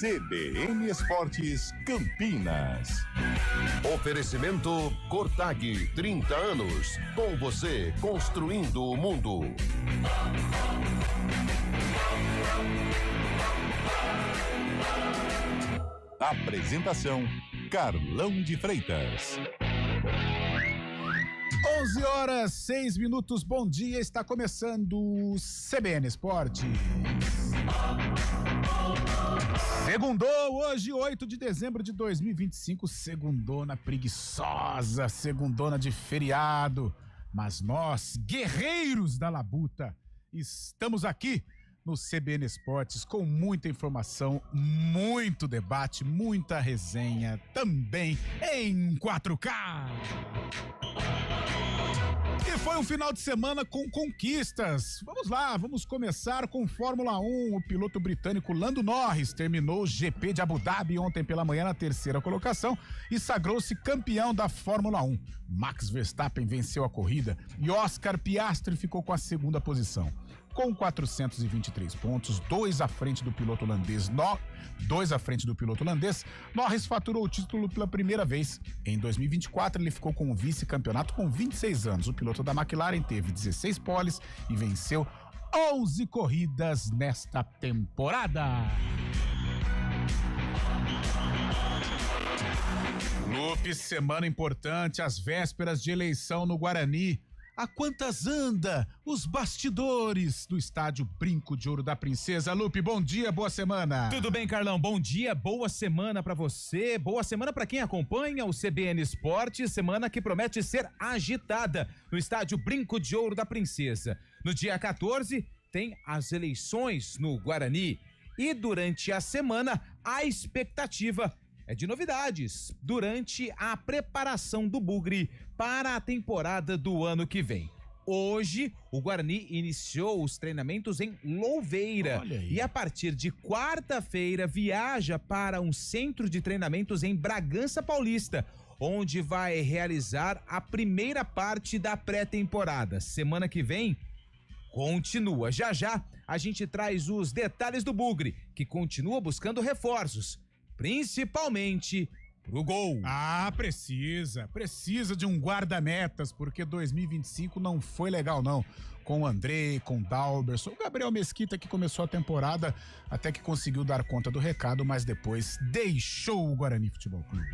CBN Esportes Campinas. Oferecimento Cortag, 30 anos, com você construindo o mundo. Apresentação Carlão de Freitas. 11h06. Bom dia, está começando o CBN Esportes. Segundou hoje, 8 de dezembro de 2025, segundona preguiçosa, segundona de feriado. Mas nós, guerreiros da labuta, estamos aqui no CBN Esportes com muita informação, muito debate, muita resenha, também em 4K. E foi um final de semana com conquistas. Vamos lá, vamos começar com Fórmula 1. O piloto britânico Lando Norris terminou o GP de Abu Dhabi ontem pela manhã na terceira colocação e sagrou-se campeão da Fórmula 1. Max Verstappen venceu a corrida e Oscar Piastri ficou com a segunda posição. Com 423 pontos, dois à frente do piloto holandês, Norris faturou o título pela primeira vez. Em 2024, ele ficou com o vice-campeonato com 26 anos. O piloto da McLaren teve 16 poles e venceu 11 corridas nesta temporada. Lupe, semana importante, às vésperas de eleição no Guarani. A quantas anda os bastidores do estádio Brinco de Ouro da Princesa? Lupe, bom dia, boa semana. Tudo bem, Carlão? Bom dia, boa semana pra você, boa semana pra quem acompanha o CBN Esportes, semana que promete ser agitada no estádio Brinco de Ouro da Princesa. No dia 14 tem as eleições no Guarani e durante a semana a expectativa é de novidades durante a preparação do Bugre para a temporada do ano que vem. Hoje, o Guarani iniciou os treinamentos em Louveira e a partir de quarta-feira viaja para um centro de treinamentos em Bragança Paulista, onde vai realizar a primeira parte da pré-temporada. Semana que vem continua. Já já a gente traz os detalhes do Bugre, que continua buscando reforços, principalmente pro gol. Precisa de um guarda-metas, porque 2025 não foi legal não, com o André, com o Dalberson, o Gabriel Mesquita que começou a temporada, até que conseguiu dar conta do recado, mas depois deixou o Guarani Futebol Clube.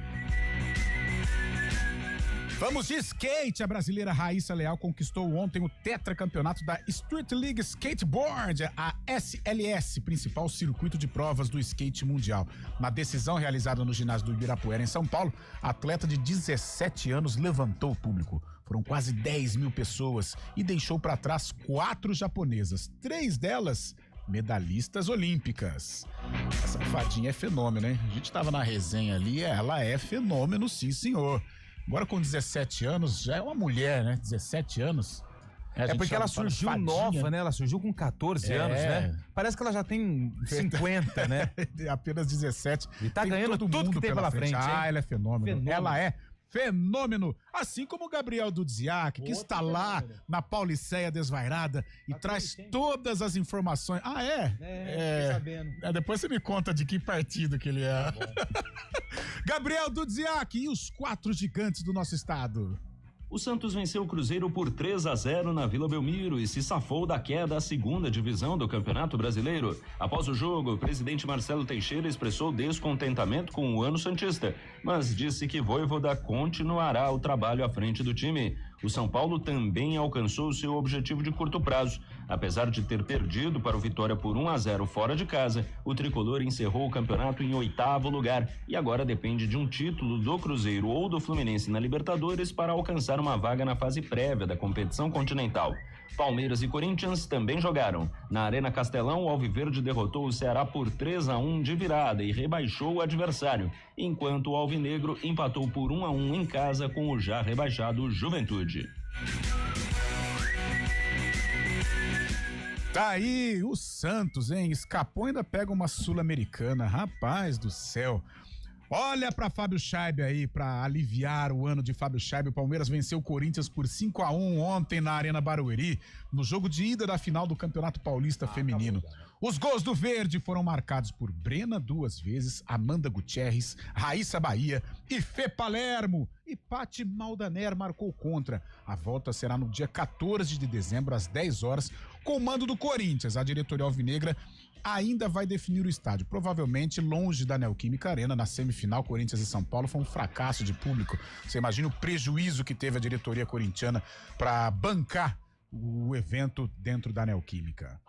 Vamos de skate. A brasileira Raíssa Leal conquistou ontem o tetracampeonato da Street League Skateboard, a SLS, principal circuito de provas do skate mundial. Na decisão realizada no ginásio do Ibirapuera, em São Paulo, a atleta de 17 anos levantou o público. Foram quase 10 mil pessoas e deixou para trás 4 japonesas, 3 delas medalhistas olímpicas. Essa fadinha é fenômeno, hein? A gente tava na resenha ali, ela é fenômeno, sim senhor. Agora com 17 anos, já é uma mulher, né? 17 anos. É porque ela surgiu nova, né? Ela surgiu com 14 anos, né? Parece que ela já tem 50, né? Apenas 17. E tá ganhando tudo que tem pela frente. Ela é fenômeno. Ela é fenômeno. Assim como o Gabriel Dudziak, que está lá na Pauliceia Desvairada e traz todas as informações. Fiquei sabendo. Depois você me conta de que partido que ele é. Gabriel Dudziak e os 4 gigantes do nosso estado. O Santos venceu o Cruzeiro por 3-0 na Vila Belmiro e se safou da queda à segunda divisão do Campeonato Brasileiro. Após o jogo, o presidente Marcelo Teixeira expressou descontentamento com o ano santista, mas disse que Vojvoda continuará o trabalho à frente do time. O São Paulo também alcançou seu objetivo de curto prazo. Apesar de ter perdido para o Vitória por 1-0 fora de casa, o tricolor encerrou o campeonato em 8º lugar e agora depende de um título do Cruzeiro ou do Fluminense na Libertadores para alcançar uma vaga na fase prévia da competição continental. Palmeiras e Corinthians também jogaram. Na Arena Castelão, o Alviverde derrotou o Ceará por 3-1 de virada e rebaixou o adversário, enquanto o Alvinegro empatou por 1-1 em casa com o já rebaixado Juventude. Tá aí o Santos, hein? Escapou, ainda pega uma Sul-Americana. Rapaz do céu. Olha pra Fábio Scheibe aí, pra aliviar o ano de Fábio Scheibe. O Palmeiras venceu o Corinthians por 5-1 ontem na Arena Barueri, no jogo de ida da final do Campeonato Paulista Feminino. Os gols do Verde foram marcados por Brena 2 vezes, Amanda Gutierrez, Raíssa Bahia e Fê Palermo. E Pati Maldaner marcou contra. A volta será no dia 14 de dezembro, às 10 horas, com o mando do Corinthians. A diretoria alvinegra ainda vai definir o estádio, provavelmente longe da Neoquímica Arena. Na semifinal, Corinthians e São Paulo foi um fracasso de público. Você imagina o prejuízo que teve a diretoria corintiana para bancar o evento dentro da Neoquímica.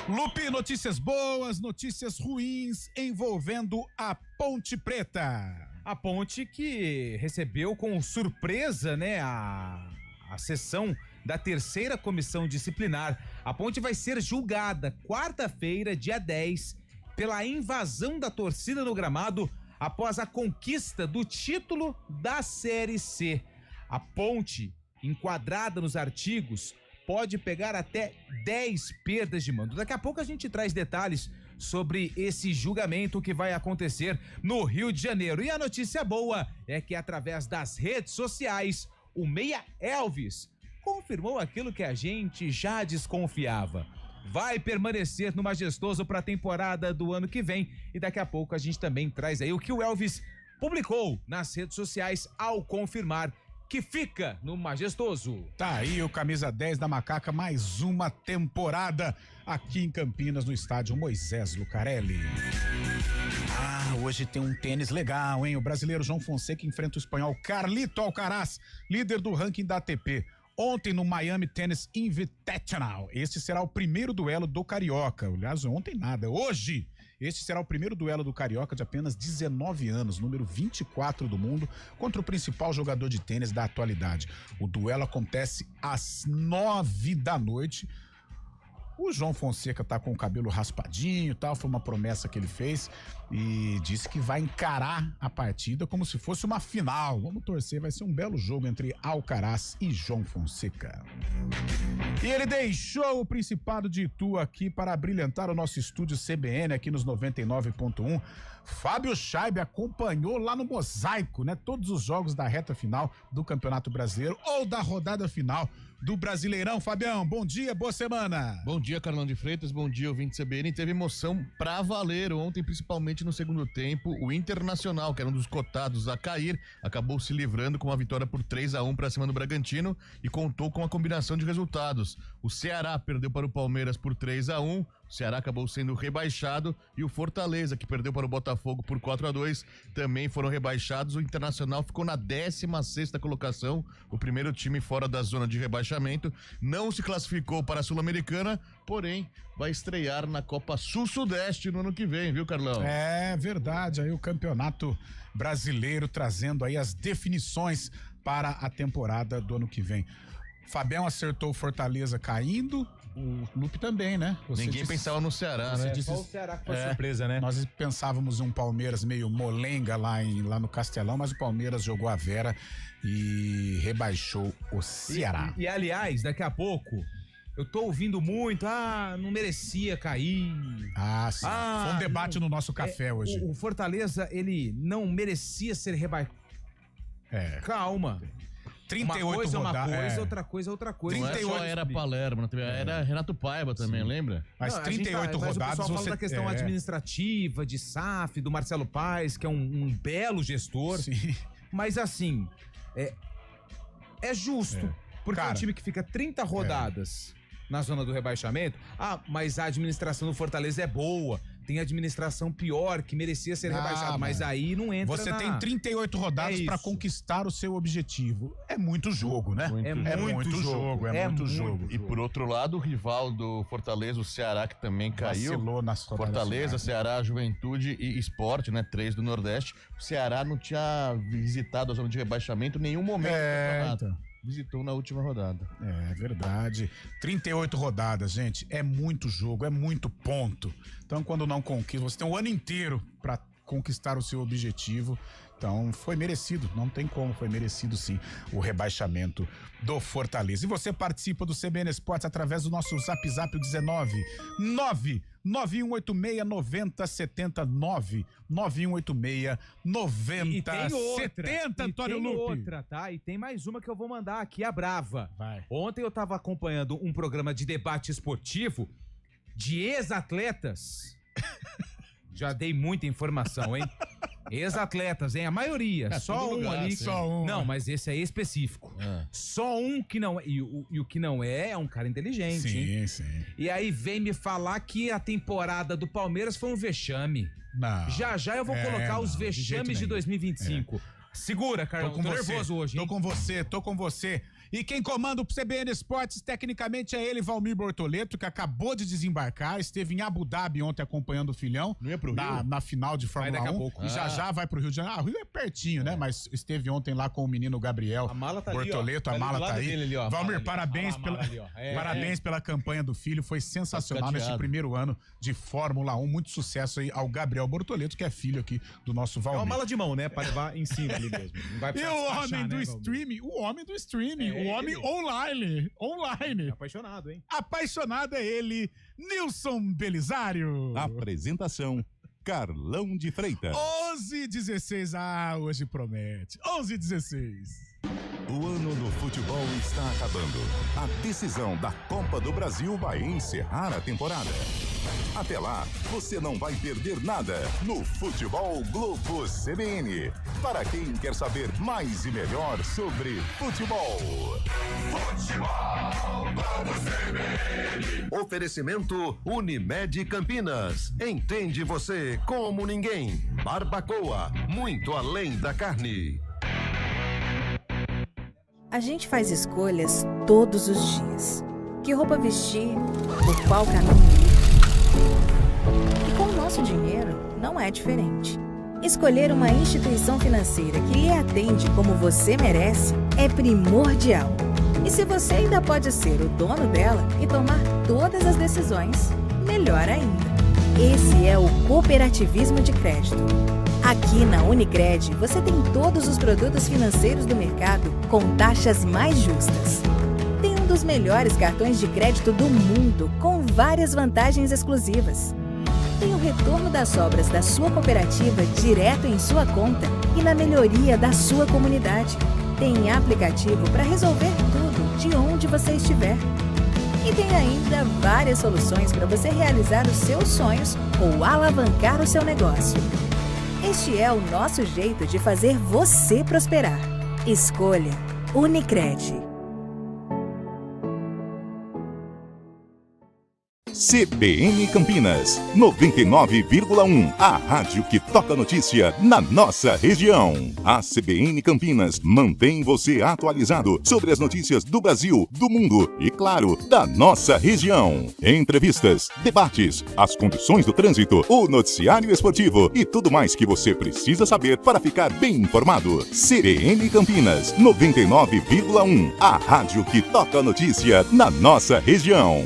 Lupe, notícias boas, notícias ruins envolvendo a Ponte Preta. A Ponte que recebeu com surpresa, né, a sessão da terceira comissão disciplinar. A Ponte vai ser julgada quarta-feira, dia 10, pela invasão da torcida no gramado após a conquista do título da Série C. A Ponte, enquadrada nos artigos, pode pegar até 10 perdas de mando. Daqui a pouco a gente traz detalhes sobre esse julgamento que vai acontecer no Rio de Janeiro. E a notícia boa é que através das redes sociais, o meia Elvis confirmou aquilo que a gente já desconfiava. Vai permanecer no Majestoso para a temporada do ano que vem. E daqui a pouco a gente também traz aí o que o Elvis publicou nas redes sociais ao confirmar que fica no Majestoso. Tá aí o camisa 10 da Macaca, mais uma temporada aqui em Campinas, no estádio Moisés Lucarelli. Hoje tem um tênis legal, hein? O brasileiro João Fonseca enfrenta o espanhol Carlito Alcaraz, líder do ranking da ATP. Ontem no Miami Tennis Invitational. Este será o primeiro duelo do Carioca. Aliás, ontem nada. Hoje, este será o primeiro duelo do Carioca de apenas 19 anos, número 24 do mundo, contra o principal jogador de tênis da atualidade. O duelo acontece às 9 da noite. O João Fonseca tá com o cabelo raspadinho e tal, foi uma promessa que ele fez e disse que vai encarar a partida como se fosse uma final. Vamos torcer, vai ser um belo jogo entre Alcaraz e João Fonseca. E ele deixou o Principado de Itu aqui para brilhantar o nosso estúdio CBN aqui nos 99.1. Fábio Scheibe acompanhou lá no Mosaico, né? Todos os jogos da reta final do Campeonato Brasileiro ou da rodada final do Brasileirão. Fabião, bom dia, boa semana. Bom dia, Carlão de Freitas, bom dia, ouvinte CBN. Teve emoção pra valer ontem, principalmente no segundo tempo. O Internacional, que era um dos cotados a cair, acabou se livrando com uma vitória por 3-1 pra cima do Bragantino e contou com a combinação de resultados. O Ceará perdeu para o Palmeiras por 3-1, o Ceará acabou sendo rebaixado e o Fortaleza, que perdeu para o Botafogo por 4-2, também foram rebaixados. O Internacional ficou na 16ª colocação, o primeiro time fora da zona de rebaixamento, não se classificou para a Sul-Americana, porém vai estrear na Copa Sul-Sudeste no ano que vem, viu, Carlão? É verdade, aí o Campeonato Brasileiro trazendo aí as definições para a temporada do ano que vem. Fabião acertou o Fortaleza caindo, o Lupe também, né? Ninguém pensava no Ceará, né? Só o Ceará que foi surpresa, né? Nós pensávamos em um Palmeiras meio molenga lá no Castelão, mas o Palmeiras jogou a Vera e rebaixou o Ceará. E aliás, daqui a pouco, eu tô ouvindo muito, não merecia cair. Sim. Foi um debate no nosso café hoje. O Fortaleza, ele não merecia ser rebaixado. Calma. 38 uma coisa, rodadas. outra coisa, outra coisa. Não é só era Palermo, era Renato Paiva também, lembra? Mas 38 rodadas. Mas o pessoal fala da questão administrativa, de SAF, do Marcelo Paes, que é um belo gestor. Sim. Mas assim, é justo. Porque é um time que fica 30 rodadas na zona do rebaixamento. Mas a administração do Fortaleza é boa. Tem administração pior, que merecia ser rebaixado, mas aí não entra. Você tem 38 rodadas para conquistar o seu objetivo. É muito jogo, né? É muito jogo. E por outro lado, o rival do Fortaleza, o Ceará, que também caiu. Vacilou nas Fortaleza, Ceará, Juventude e Sport, né? 3 do Nordeste. O Ceará não tinha visitado a zona de rebaixamento em nenhum momento do campeonato. Visitou na última rodada. É verdade. 38 rodadas, gente. É muito jogo, é muito ponto. Então, quando não conquista, você tem um ano inteiro para conquistar o seu objetivo. Então, foi merecido, não tem como, foi merecido sim o rebaixamento do Fortaleza. E você participa do CBN Esportes através do nosso Zap 19 9186-9070. 9186-9070, Antônio Lupe. Outra, tá? E tem mais uma que eu vou mandar aqui, a brava. Vai. Ontem eu tava acompanhando um programa de debate esportivo de ex-atletas. Já dei muita informação, hein? Ex-atletas, hein? A maioria. Só um lugar, ali. sim. Só um. Não, mas esse é específico. Só um que não é. E o que não é um cara inteligente, hein? Sim. E aí vem me falar que a temporada do Palmeiras foi um vexame. Não. Já eu vou colocar os não, de jeito vexames de nenhum. 2025. Segura, Carlão. Tô nervoso hoje, hein? Tô com você. E quem comanda o CBN Esportes, tecnicamente, é ele, Valmir Bortoleto, que acabou de desembarcar, esteve em Abu Dhabi ontem acompanhando o filhão. Não ia pro Rio? Na final de Fórmula daqui a 1. pouco. E já vai pro Rio de Janeiro. O Rio é pertinho, né? Mas esteve ontem lá com o menino Gabriel A mala tá ali, Bortoleto, ó. a mala do tá lado aí. dele ali, ó. Valmir, Mala ali. parabéns, Olha lá a mala ali, ó. parabéns pela campanha do filho. Foi sensacional nesse chateado. primeiro ano de Fórmula 1. Muito sucesso aí ao Gabriel Bortoleto, que é filho aqui do nosso É Valmir. uma mala de mão, né? Pra levar em cima ali mesmo. Não vai E precisar o despachar, homem do né, Valmir? streaming, o homem do streaming, É o homem ele. online. Apaixonado, hein? Apaixonado é ele, Nilson Belisário. Apresentação: Carlão de Freitas. 11h16, hoje promete. 11h16. O ano do futebol está acabando. A decisão da Copa do Brasil vai encerrar a temporada. Até lá, você não vai perder nada no Futebol Globo CBN. Para quem quer saber mais e melhor sobre futebol. Oferecimento Unimed Campinas. Entende você como ninguém. Barbacoa, muito além da carne. A gente faz escolhas todos os dias. Que roupa vestir, por qual caminho ir. E com o nosso dinheiro, não é diferente. Escolher uma instituição financeira que lhe atende como você merece é primordial. E se você ainda pode ser o dono dela e tomar todas as decisões, melhor ainda. Esse é o cooperativismo de crédito. Aqui na Unicred, você tem todos os produtos financeiros do mercado com taxas mais justas. Tem um dos melhores cartões de crédito do mundo, com várias vantagens exclusivas. Tem o retorno das obras da sua cooperativa direto em sua conta e na melhoria da sua comunidade. Tem aplicativo para resolver tudo de onde você estiver. E tem ainda várias soluções para você realizar os seus sonhos ou alavancar o seu negócio. Este é o nosso jeito de fazer você prosperar. Escolha Unicred. CBN Campinas, 99,1. A rádio que toca notícia na nossa região. A CBN Campinas mantém você atualizado sobre as notícias do Brasil, do mundo e, claro, da nossa região. Entrevistas, debates, as condições do trânsito, o noticiário esportivo e tudo mais que você precisa saber para ficar bem informado. CBN Campinas, 99,1. A rádio que toca notícia na nossa região.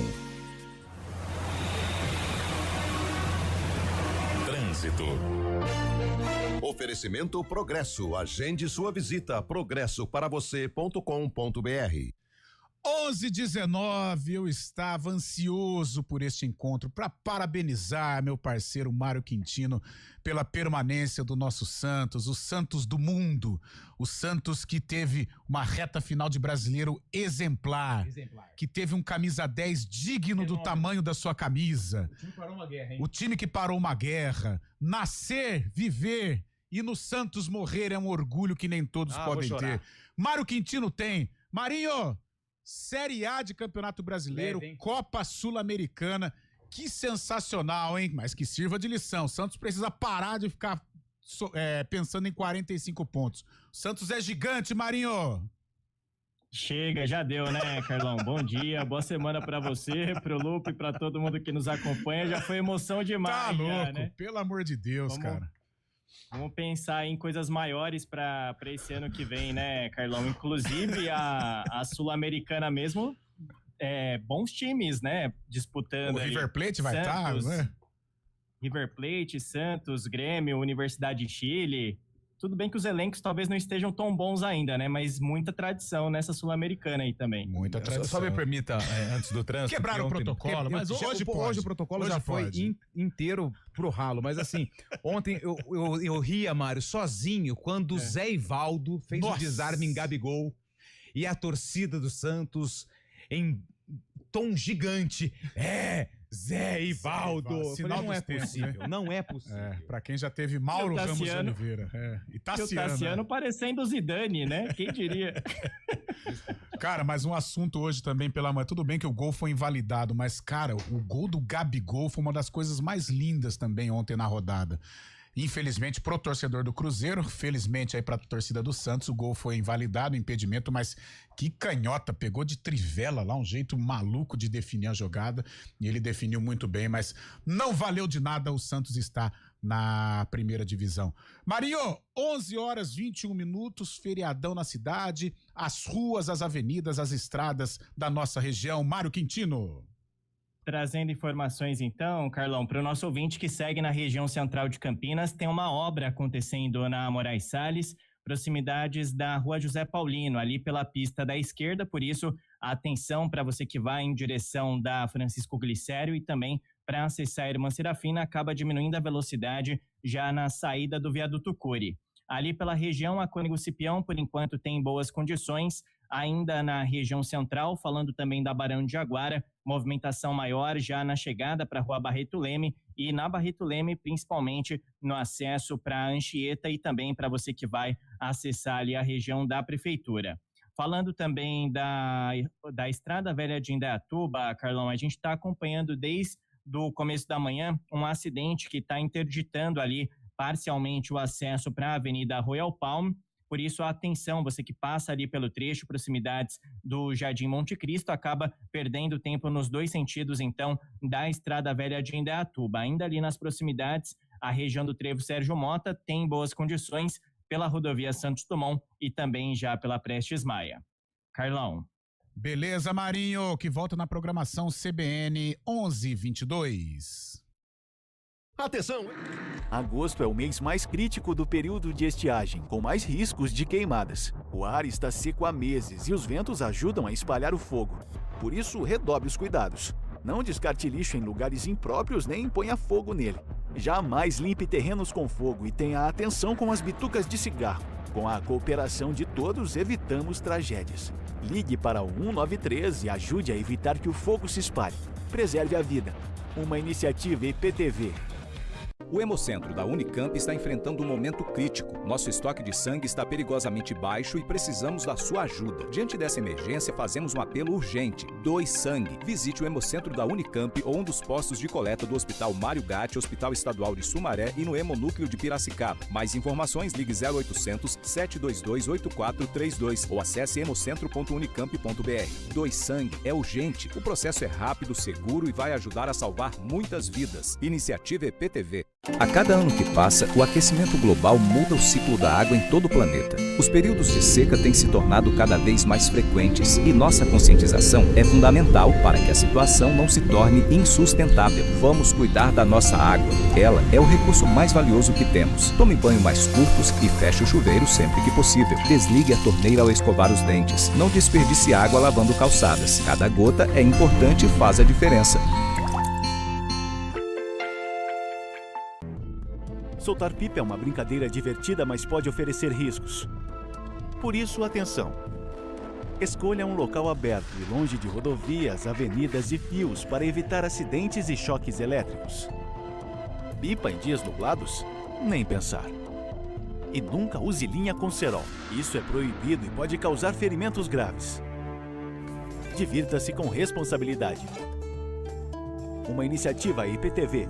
Oferecimento Progresso. Agende sua visita progressoparavocê.com.br. 11h19, eu estava ansioso por este encontro para parabenizar meu parceiro Mário Quintino pela permanência do nosso Santos, o Santos do mundo, o Santos que teve uma reta final de brasileiro exemplar. Que teve um camisa 10 digno do tamanho da sua camisa. O time parou uma guerra, hein? O time que parou uma guerra. Nascer, viver e no Santos morrer é um orgulho que nem todos podem ter. Mário Quintino tem. Marinho, Série A de Campeonato Brasileiro, Copa Sul-Americana. Que sensacional, hein? Mas que sirva de lição. O Santos precisa parar de ficar pensando em 45 pontos. O Santos é gigante, Marinho. Chega, já deu, né, Carlão? Bom dia, boa semana pra você, pro Lupe, pra todo mundo que nos acompanha. Já foi emoção demais. Tá louco, já, né? Pelo amor de Deus, cara. Vamos pensar em coisas maiores para esse ano que vem, né, Carlão? Inclusive a Sul-Americana mesmo, bons times, né, disputando. O River Plate vai estar, né? River Plate, Santos, Grêmio, Universidade de Chile. Tudo bem que os elencos talvez não estejam tão bons ainda, né? Mas muita tradição nessa Sul-Americana aí também. Muita tradição. Só me permita, antes do trânsito. Quebraram o protocolo, mas hoje pode. Hoje o protocolo já foi inteiro pro ralo. Mas assim, ontem eu ria, Mário, sozinho, quando o Zé Ivaldo fez o desarme em Gabigol e a torcida do Santos em tom gigante. Zé Ivaldo. Sinal Não é tempos, possível, né? não é possível. Pra quem já teve Mauro Ramos de Oliveira. E o Tassiano. Tassiano parecendo o Zidane, né? Quem diria? Cara, mas um assunto hoje também pela manhã. Tudo bem que o gol foi invalidado, mas, cara, o gol do Gabigol foi uma das coisas mais lindas também ontem na rodada. Infelizmente, pro torcedor do Cruzeiro, felizmente aí pra torcida do Santos, o gol foi invalidado, impedimento, mas que canhota, pegou de trivela lá, um jeito maluco de definir a jogada, e ele definiu muito bem, mas não valeu de nada, o Santos está na primeira divisão. Marinho, 11 horas 21 minutos, feriadão na cidade, as ruas, as avenidas, as estradas da nossa região. Mário Quintino. Trazendo informações então, Carlão, para o nosso ouvinte que segue na região central de Campinas, tem uma obra acontecendo na Moraes Salles, proximidades da Rua José Paulino, ali pela pista da esquerda, por isso, atenção para você que vai em direção da Francisco Glicério e também para acessar a Irmã Serafina, acaba diminuindo a velocidade já na saída do viaduto Cury. Ali pela região, a Cônego Cipião, por enquanto, tem boas condições. Ainda na região central, falando também da Barão de Jaguara, movimentação maior já na chegada para a Rua Barreto Leme e na Barreto Leme, principalmente no acesso para Anchieta e também para você que vai acessar ali a região da Prefeitura. Falando também da Estrada Velha de Indaiatuba, Carlão, a gente está acompanhando desde o começo da manhã um acidente que está interditando ali parcialmente o acesso para a Avenida Royal Palm. Por isso, atenção, você que passa ali pelo trecho, proximidades do Jardim Monte Cristo, acaba perdendo tempo nos dois sentidos, então, da Estrada Velha de Indaiatuba. Ainda ali nas proximidades, a região do Trevo Sérgio Mota tem boas condições pela rodovia Santos Dumont e também já pela Prestes Maia. Carlão. Beleza, Marinho, que volta na programação CBN 1122. Atenção! Agosto é o mês mais crítico do período de estiagem, com mais riscos de queimadas. O ar está seco há meses e os ventos ajudam a espalhar o fogo. Por isso, redobre os cuidados. Não descarte lixo em lugares impróprios nem ponha fogo nele. Jamais limpe terrenos com fogo e tenha atenção com as bitucas de cigarro. Com a cooperação de todos, evitamos tragédias. Ligue para o 193 e ajude a evitar que o fogo se espalhe. Preserve a vida. Uma iniciativa IPTV. O Hemocentro da Unicamp está enfrentando um momento crítico. Nosso estoque de sangue está perigosamente baixo e precisamos da sua ajuda. Diante dessa emergência, fazemos um apelo urgente. Doe sangue. Visite o Hemocentro da Unicamp ou um dos postos de coleta do Hospital Mário Gatti, Hospital Estadual de Sumaré e no Hemonúcleo de Piracicaba. Mais informações, ligue 0800 722 8432 ou acesse hemocentro.unicamp.br. Doe sangue é urgente. O processo é rápido, seguro e vai ajudar a salvar muitas vidas. Iniciativa EPTV. A cada ano que passa, o aquecimento global muda o ciclo da água em todo o planeta. Os períodos de seca têm se tornado cada vez mais frequentes e nossa conscientização é fundamental para que a situação não se torne insustentável. Vamos cuidar da nossa água. Ela é o recurso mais valioso que temos. Tome banho mais curtos e feche o chuveiro sempre que possível. Desligue a torneira ao escovar os dentes. Não desperdice água lavando calçadas. Cada gota é importante e faz a diferença. Soltar pipa é uma brincadeira divertida, mas pode oferecer riscos. Por isso, atenção! Escolha um local aberto e longe de rodovias, avenidas e fios para evitar acidentes e choques elétricos. Pipa em dias nublados? Nem pensar. E nunca use linha com cerol. Isso é proibido e pode causar ferimentos graves. Divirta-se com responsabilidade. Uma iniciativa IPTV.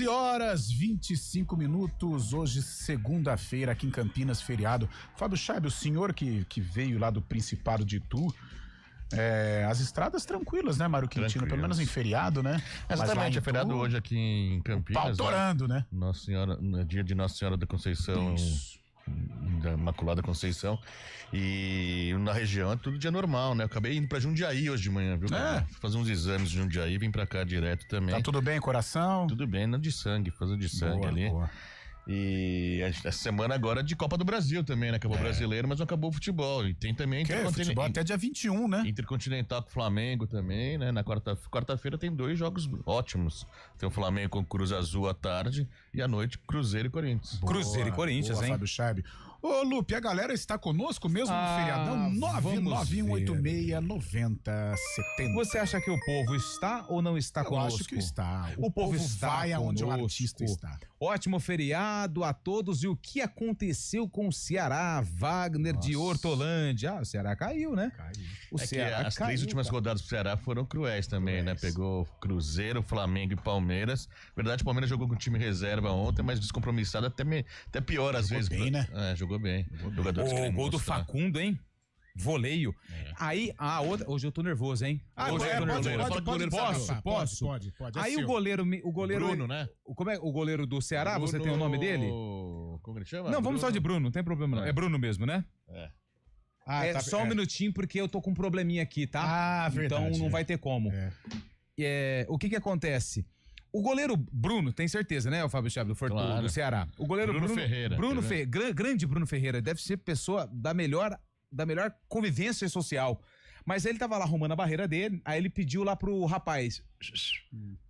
Horas 25 minutos, hoje segunda-feira aqui em Campinas, feriado. Fábio Chaib, o senhor que veio lá do Principado de Itu, As estradas tranquilas, né, Mário Quintino? Pelo menos em feriado, né? Exatamente, é feriado hoje aqui em Campinas. Pau torando, né? Nossa Senhora, no dia de Nossa Senhora da Conceição, da Imaculada Conceição. E na região é tudo dia normal, né? Eu acabei indo pra Jundiaí hoje de manhã, viu? Fazer uns exames de Jundiaí, vim pra cá direto também. Tá tudo bem, coração? Tudo bem, não de sangue, fazer de sangue ali. Boa. E essa semana agora de Copa do Brasil também, né? Acabou o brasileiro, mas não acabou o futebol. E tem também futebol até dia 21, né? Intercontinental com o Flamengo também, né? Na quarta-feira tem 2 jogos ótimos. Tem o Flamengo com o Cruz Azul à tarde e à noite Cruzeiro e Corinthians. Cruzeiro e Corinthians, hein? Fábio Charbe. Ô, Lupe, a galera está conosco mesmo no feriadão? 991869070. Você acha que o povo está ou não está conosco? Eu acho que está. O povo está vai aonde conosco. o artista está. Ótimo feriado a todos. E o que aconteceu com o Ceará? Wagner de Hortolândia. O Ceará caiu, né? Caiu. As 3 últimas rodadas pro Ceará foram cruéis também, né? Pegou Cruzeiro, Flamengo e Palmeiras. Na verdade, o Palmeiras jogou com o time reserva ontem, mas descompromissado até pior às vezes. Bem, né? Jogou bem. O gol do Facundo, hein? Voleio. Aí, hoje eu tô nervoso, hein? Hoje eu tô nervoso. Posso? Pode. Aí o goleiro... Bruno, né? Como é o goleiro do Ceará? Bruno... Você tem o nome dele? Como ele chama? Não, vamos só de Bruno, não tem problema não. É Bruno mesmo, né? Só um minutinho, porque eu tô com um probleminha aqui, tá? Verdade. Então não vai ter como. O que acontece? O goleiro Bruno, tem certeza, né, o Fábio Chaves do Ceará? O goleiro Bruno Ferreira. Grande Bruno Ferreira, deve ser pessoa da melhor convivência social. Mas ele tava lá arrumando a barreira dele, aí ele pediu lá pro rapaz,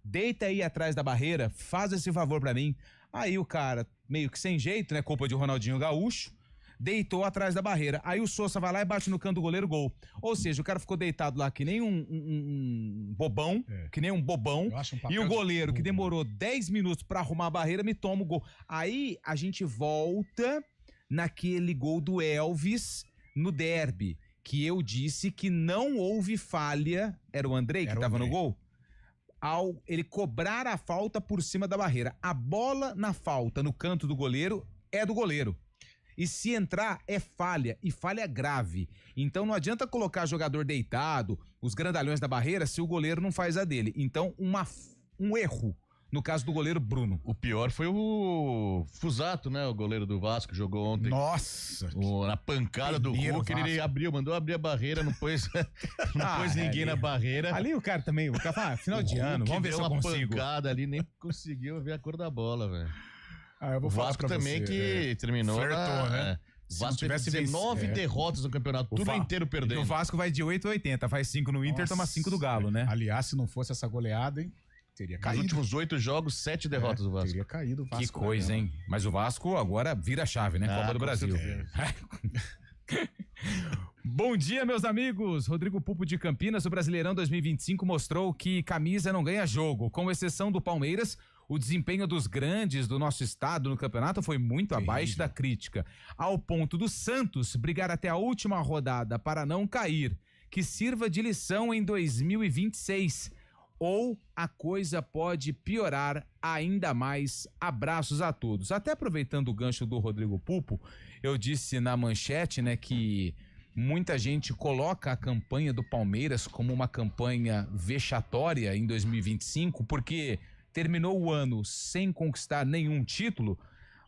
deita aí atrás da barreira, faz esse favor pra mim. Aí o cara, meio que sem jeito, né, culpa de Ronaldinho Gaúcho, deitou atrás da barreira. Aí o Sousa vai lá e bate no canto do goleiro, gol. Ou seja, o cara ficou deitado lá que nem um bobão, e o goleiro, que demorou 10 minutos pra arrumar a barreira, me toma o gol. Aí a gente volta naquele gol do Elvis no derby, que eu disse que não houve falha, era o Andrei que tava no gol, ao ele cobrar a falta por cima da barreira. A bola na falta no canto do goleiro é do goleiro. E se entrar, é falha, e falha grave. Então não adianta colocar jogador deitado, os grandalhões da barreira, se o goleiro não faz a dele. Então, um erro, no caso do goleiro Bruno. O pior foi o Fusato, né? O goleiro do Vasco, jogou ontem. Nossa! Na pancada do Hulk, ele mandou abrir a barreira, não pôs ninguém na barreira. Ali o cara também, final de ano, vamos ver se eu consigo. Uma pancada ali, nem conseguiu ver a cor da bola, velho. Eu vou falar Vasco também que terminou. Flertou, né? O Vasco tivesse 19 derrotas no campeonato, tudo inteiro perdendo. O Vasco vai de 8 a 80, faz 5 no Inter, toma 5 do Galo, né? Aliás, se não fosse essa goleada, hein? Teria caído. Nos últimos 8 jogos, 7 derrotas do Vasco. Teria caído o Vasco. Que coisa, hein? Mas o Vasco agora vira a chave, né? Copa do Brasil. Bom dia, meus amigos. Rodrigo Pupo de Campinas. O Brasileirão 2025 mostrou que camisa não ganha jogo. Com exceção do Palmeiras, o desempenho dos grandes do nosso estado no campeonato foi muito abaixo da crítica, ao ponto do Santos brigar até a última rodada para não cair. Que sirva de lição em 2026. Ou a coisa pode piorar ainda mais. Abraços a todos. Até aproveitando o gancho do Rodrigo Pupo, eu disse na manchete, né, que muita gente coloca a campanha do Palmeiras como uma campanha vexatória em 2025, porque terminou o ano sem conquistar nenhum título.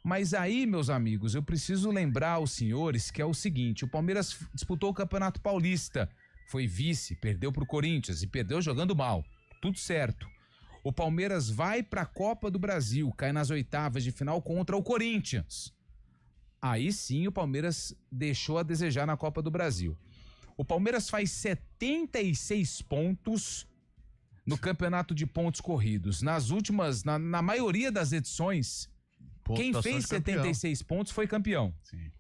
Mas aí, meus amigos, eu preciso lembrar aos senhores que é o seguinte: o Palmeiras disputou o Campeonato Paulista, foi vice, perdeu pro Corinthians e perdeu jogando mal. Tudo certo. O Palmeiras vai para a Copa do Brasil, cai nas oitavas de final contra o Corinthians. Aí sim o Palmeiras deixou a desejar na Copa do Brasil. O Palmeiras faz 76 pontos no campeonato de pontos corridos. Nas últimas, na maioria das edições, quem fez 76 pontos foi campeão. Sim.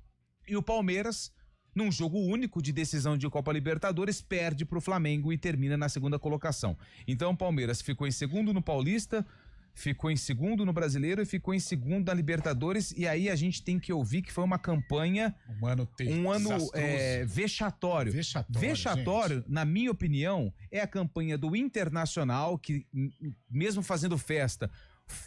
E o Palmeiras, num jogo único de decisão de Copa Libertadores, perde para o Flamengo e termina na segunda colocação. Então o Palmeiras ficou em segundo no Paulista, ficou em segundo no Brasileiro e ficou em segundo na Libertadores. E aí a gente tem que ouvir que foi uma campanha, um ano vexatório. Vexatório, na minha opinião, é a campanha do Internacional, que mesmo fazendo festa,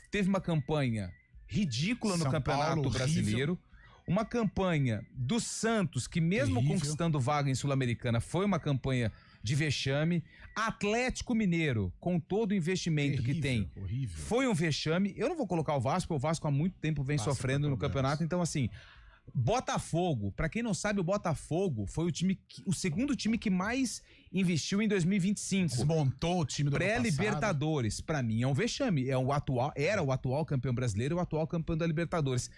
teve uma campanha ridícula no Campeonato Brasileiro. Uma campanha do Santos, que mesmo conquistando vaga em Sul-Americana, foi uma campanha de vexame. Atlético Mineiro, com todo o investimento que tem, foi um vexame. Eu não vou colocar o Vasco, porque o Vasco há muito tempo vem sofrendo no campeonato, então assim... Botafogo, pra quem não sabe, o Botafogo foi o segundo time que mais investiu em 2025. Desmontou o time do pré-Libertadores. Pra mim é um vexame. Era o atual campeão brasileiro e o atual campeão da Libertadores.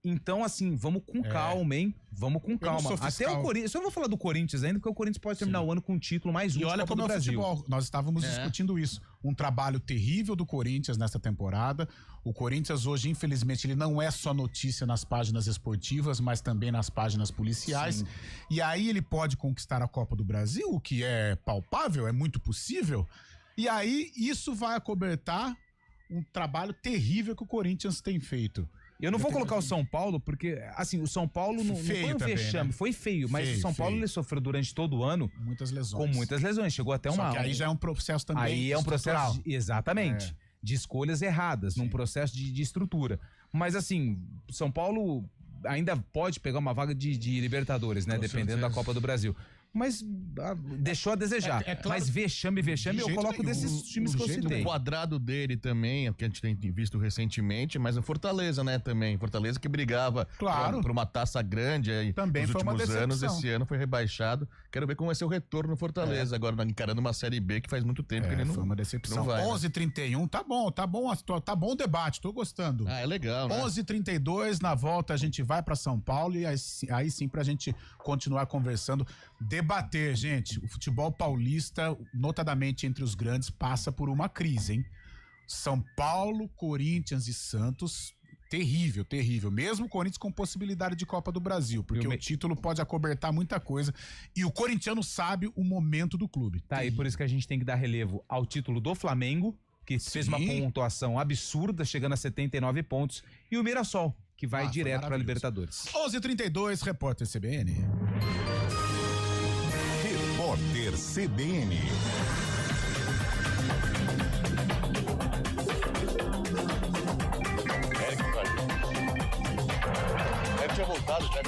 Então, assim, vamos com calma, hein? Vamos com calma. Até o Corinthians. Só vou falar do Corinthians ainda, porque o Corinthians pode terminar o ano com um título mais um. E olha como é o futebol. Nós estávamos discutindo isso. Um trabalho terrível do Corinthians nessa temporada. O Corinthians hoje, infelizmente, ele não é só notícia nas páginas esportivas, mas também nas páginas policiais. Sim. E aí ele pode conquistar a Copa do Brasil, o que é palpável, é muito possível. E aí isso vai acobertar um trabalho terrível que o Corinthians tem feito. Eu não vou colocar o São Paulo, porque, assim, o São Paulo não foi um vexame, né? Foi feio, mas o São Paulo ele sofreu durante todo o ano muitas lesões. Com muitas lesões, chegou até uma... Só que aí já é um processo também aí é um processo, exatamente, de escolhas erradas, num processo de estrutura. Mas, assim, São Paulo ainda pode pegar uma vaga de Libertadores, né, dependendo da Copa do Brasil. Mas deixou a desejar. Claro, mas vexame, eu coloco desses times que eu citei. O quadrado dele também, que a gente tem visto recentemente, mas o Fortaleza, né, também. Fortaleza que brigava por uma taça grande aí também nos foi últimos uma anos. Esse ano foi rebaixado. Quero ver como vai ser o retorno no Fortaleza, agora encarando uma Série B que faz muito tempo que ele não... Foi uma decepção. 11h31, tá bom o debate, tô gostando. É legal, né? 11h32, na volta a gente vai pra São Paulo e aí sim pra gente continuar conversando, debater, gente. O futebol paulista, notadamente entre os grandes, passa por uma crise, hein? São Paulo, Corinthians e Santos, terrível. Mesmo o Corinthians com possibilidade de Copa do Brasil, porque o título pode acobertar muita coisa e o corintiano sabe o momento do clube. Tá, e por isso que a gente tem que dar relevo ao título do Flamengo, que fez uma pontuação absurda, chegando a 79 pontos, e o Mirassol, que vai direto pra Libertadores. 11h32, repórter CBN. Repórter CBN. Eric tinha voltado, já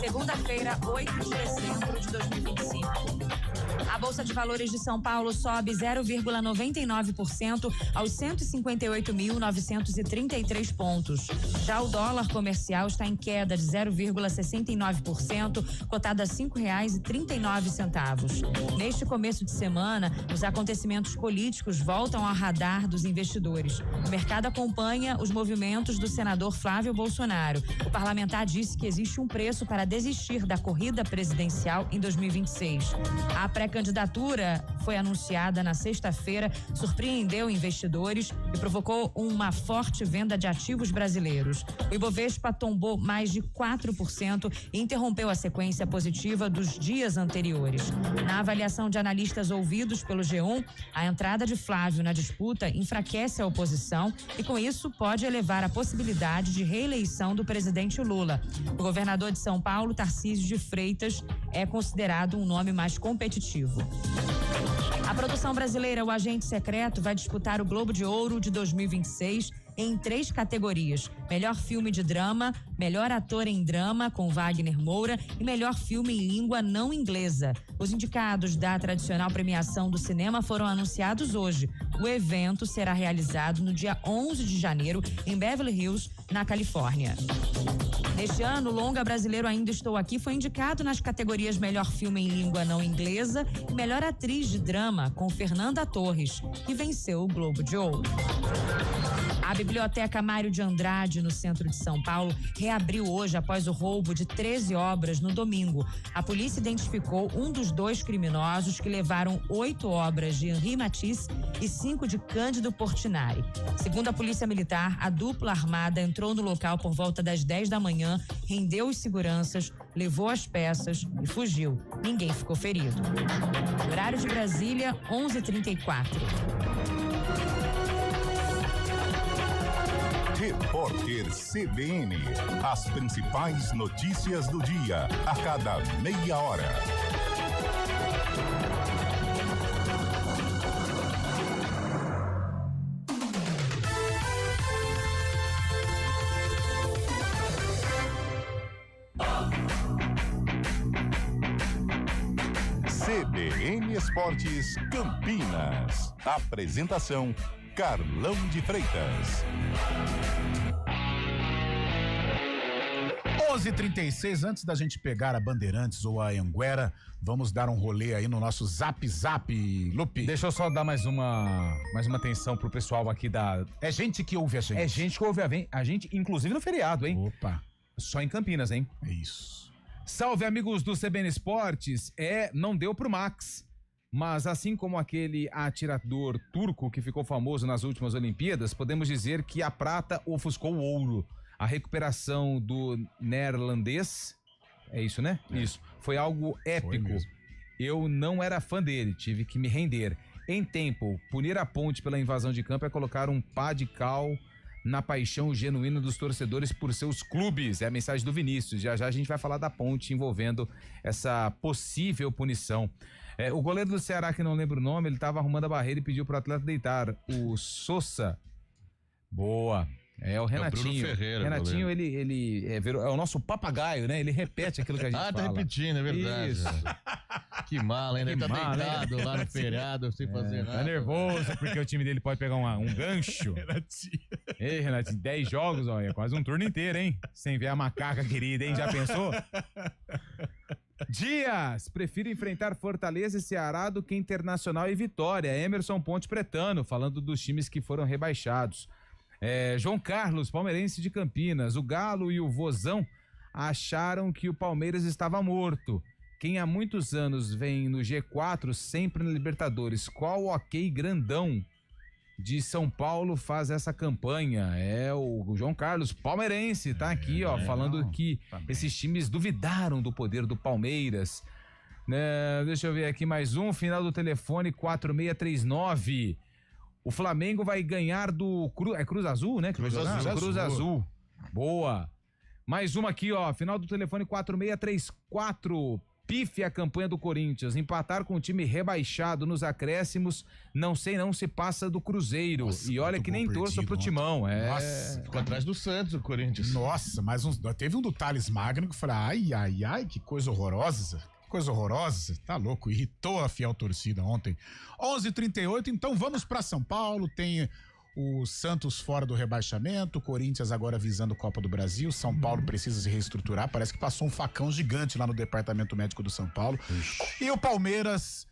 Segunda-feira, 8 de dezembro de 2025. A Bolsa de Valores de São Paulo sobe 0,99% aos 158.933 pontos. Já o dólar comercial está em queda de 0,69%, cotado a R$ 5,39. Neste começo de semana, os acontecimentos políticos voltam ao radar dos investidores. O mercado acompanha os movimentos do senador Flávio Bolsonaro. O parlamentar disse que existe um preço para desistir da corrida presidencial em 2026. A pré-candidatura foi anunciada na sexta-feira, surpreendeu investidores e provocou uma forte venda de ativos brasileiros. O Ibovespa tombou mais de 4% e interrompeu a sequência positiva dos dias anteriores. Na avaliação de analistas ouvidos pelo G1, a entrada de Flávio na disputa enfraquece a oposição e, com isso, pode elevar a possibilidade de reeleição do presidente Lula. O governador de São Paulo, Tarcísio de Freitas, é considerado um nome mais competitivo. A produção brasileira, O Agente Secreto, vai disputar o Globo de Ouro de 2026 em 3 categorias: melhor filme de drama, melhor ator em drama com Wagner Moura e melhor filme em língua não inglesa. Os indicados da tradicional premiação do cinema foram anunciados hoje. O evento será realizado no dia 11 de janeiro em Beverly Hills, na Califórnia. Neste ano, o longa brasileiro Ainda Estou Aqui foi indicado nas categorias melhor filme em língua não inglesa e melhor atriz de drama com Fernanda Torres, que venceu o Globo de Ouro. A Biblioteca Mário de Andrade, no centro de São Paulo, reabriu hoje após o roubo de 13 obras no domingo. A polícia identificou um dos 2 criminosos que levaram 8 obras de Henri Matisse e 5 de Cândido Portinari. Segundo a Polícia Militar, a dupla armada entrou no local por volta das 10 da manhã, rendeu os seguranças, levou as peças e fugiu. Ninguém ficou ferido. Horário de Brasília, 11h34. Repórter CBN. As principais notícias do dia, a cada meia hora. CBN Esportes Campinas. Apresentação: Carlão de Freitas. 11h36, antes da gente pegar a Bandeirantes ou a Anguera, vamos dar um rolê aí no nosso Zap, Lupe. Deixa eu só dar mais uma atenção pro pessoal aqui da... É gente que ouve a gente. É gente que ouve a gente, inclusive no feriado, hein? Opa. Só em Campinas, hein? É isso. Salve, amigos do CBN Esportes. Não deu pro Max. Mas assim como aquele atirador turco que ficou famoso nas últimas Olimpíadas, podemos dizer que a prata ofuscou o ouro. A recuperação do neerlandês, é isso, né? É. Isso. Foi algo épico. Eu não era fã dele, tive que me render. Em tempo, punir a ponte pela invasão de campo é colocar um pá de cal na paixão genuína dos torcedores por seus clubes. É a mensagem do Vinícius. Já já a gente vai falar da ponte envolvendo essa possível punição. O goleiro do Ceará, que não lembro o nome, ele estava arrumando a barreira e pediu pro atleta deitar. O Sousa. Boa. É o Renatinho. É o Bruno Ferreira, Renatinho, ele é o nosso papagaio, né? Ele repete aquilo que a gente fala. Tá repetindo, é verdade. Isso. Que mala, hein? Ele tá mala, deitado né? lá no feriado, sem fazer nada. Tá nervoso porque o time dele pode pegar um gancho. Renatinho. Ei, Renatinho, 10 jogos, ó, é quase um turno inteiro, hein? Sem ver a macaca querida, hein? Já pensou? Dias, prefiro enfrentar Fortaleza e Ceará do que Internacional e Vitória. Emerson Ponte Pretano, falando dos times que foram rebaixados. João Carlos, palmeirense de Campinas. O Galo e o Vozão acharam que o Palmeiras estava morto. Quem há muitos anos vem no G4, sempre na Libertadores. Qual ok grandão de São Paulo faz essa campanha? O João Carlos, palmeirense, tá aqui, ó, falando que esses times duvidaram do poder do Palmeiras. Deixa eu ver aqui mais um, final do telefone 4639. O Flamengo vai ganhar do Cruz Azul, né? Cruz Azul. Boa. Mais uma aqui, ó, final do telefone 4634. Pife a campanha do Corinthians, empatar com o time rebaixado nos acréscimos, não se passa do Cruzeiro. Nossa, e olha que nem torço pro Timão. Nossa, ficou atrás do Santos o Corinthians. Nossa, teve um do Thales Magno que eu falei, ai, que coisa horrorosa. Tá louco, irritou a fiel torcida ontem. 11h38, então vamos pra São Paulo, tem o Santos fora do rebaixamento, o Corinthians agora visando Copa do Brasil, São Paulo precisa se reestruturar, parece que passou um facão gigante lá no departamento médico do São Paulo. E o Palmeiras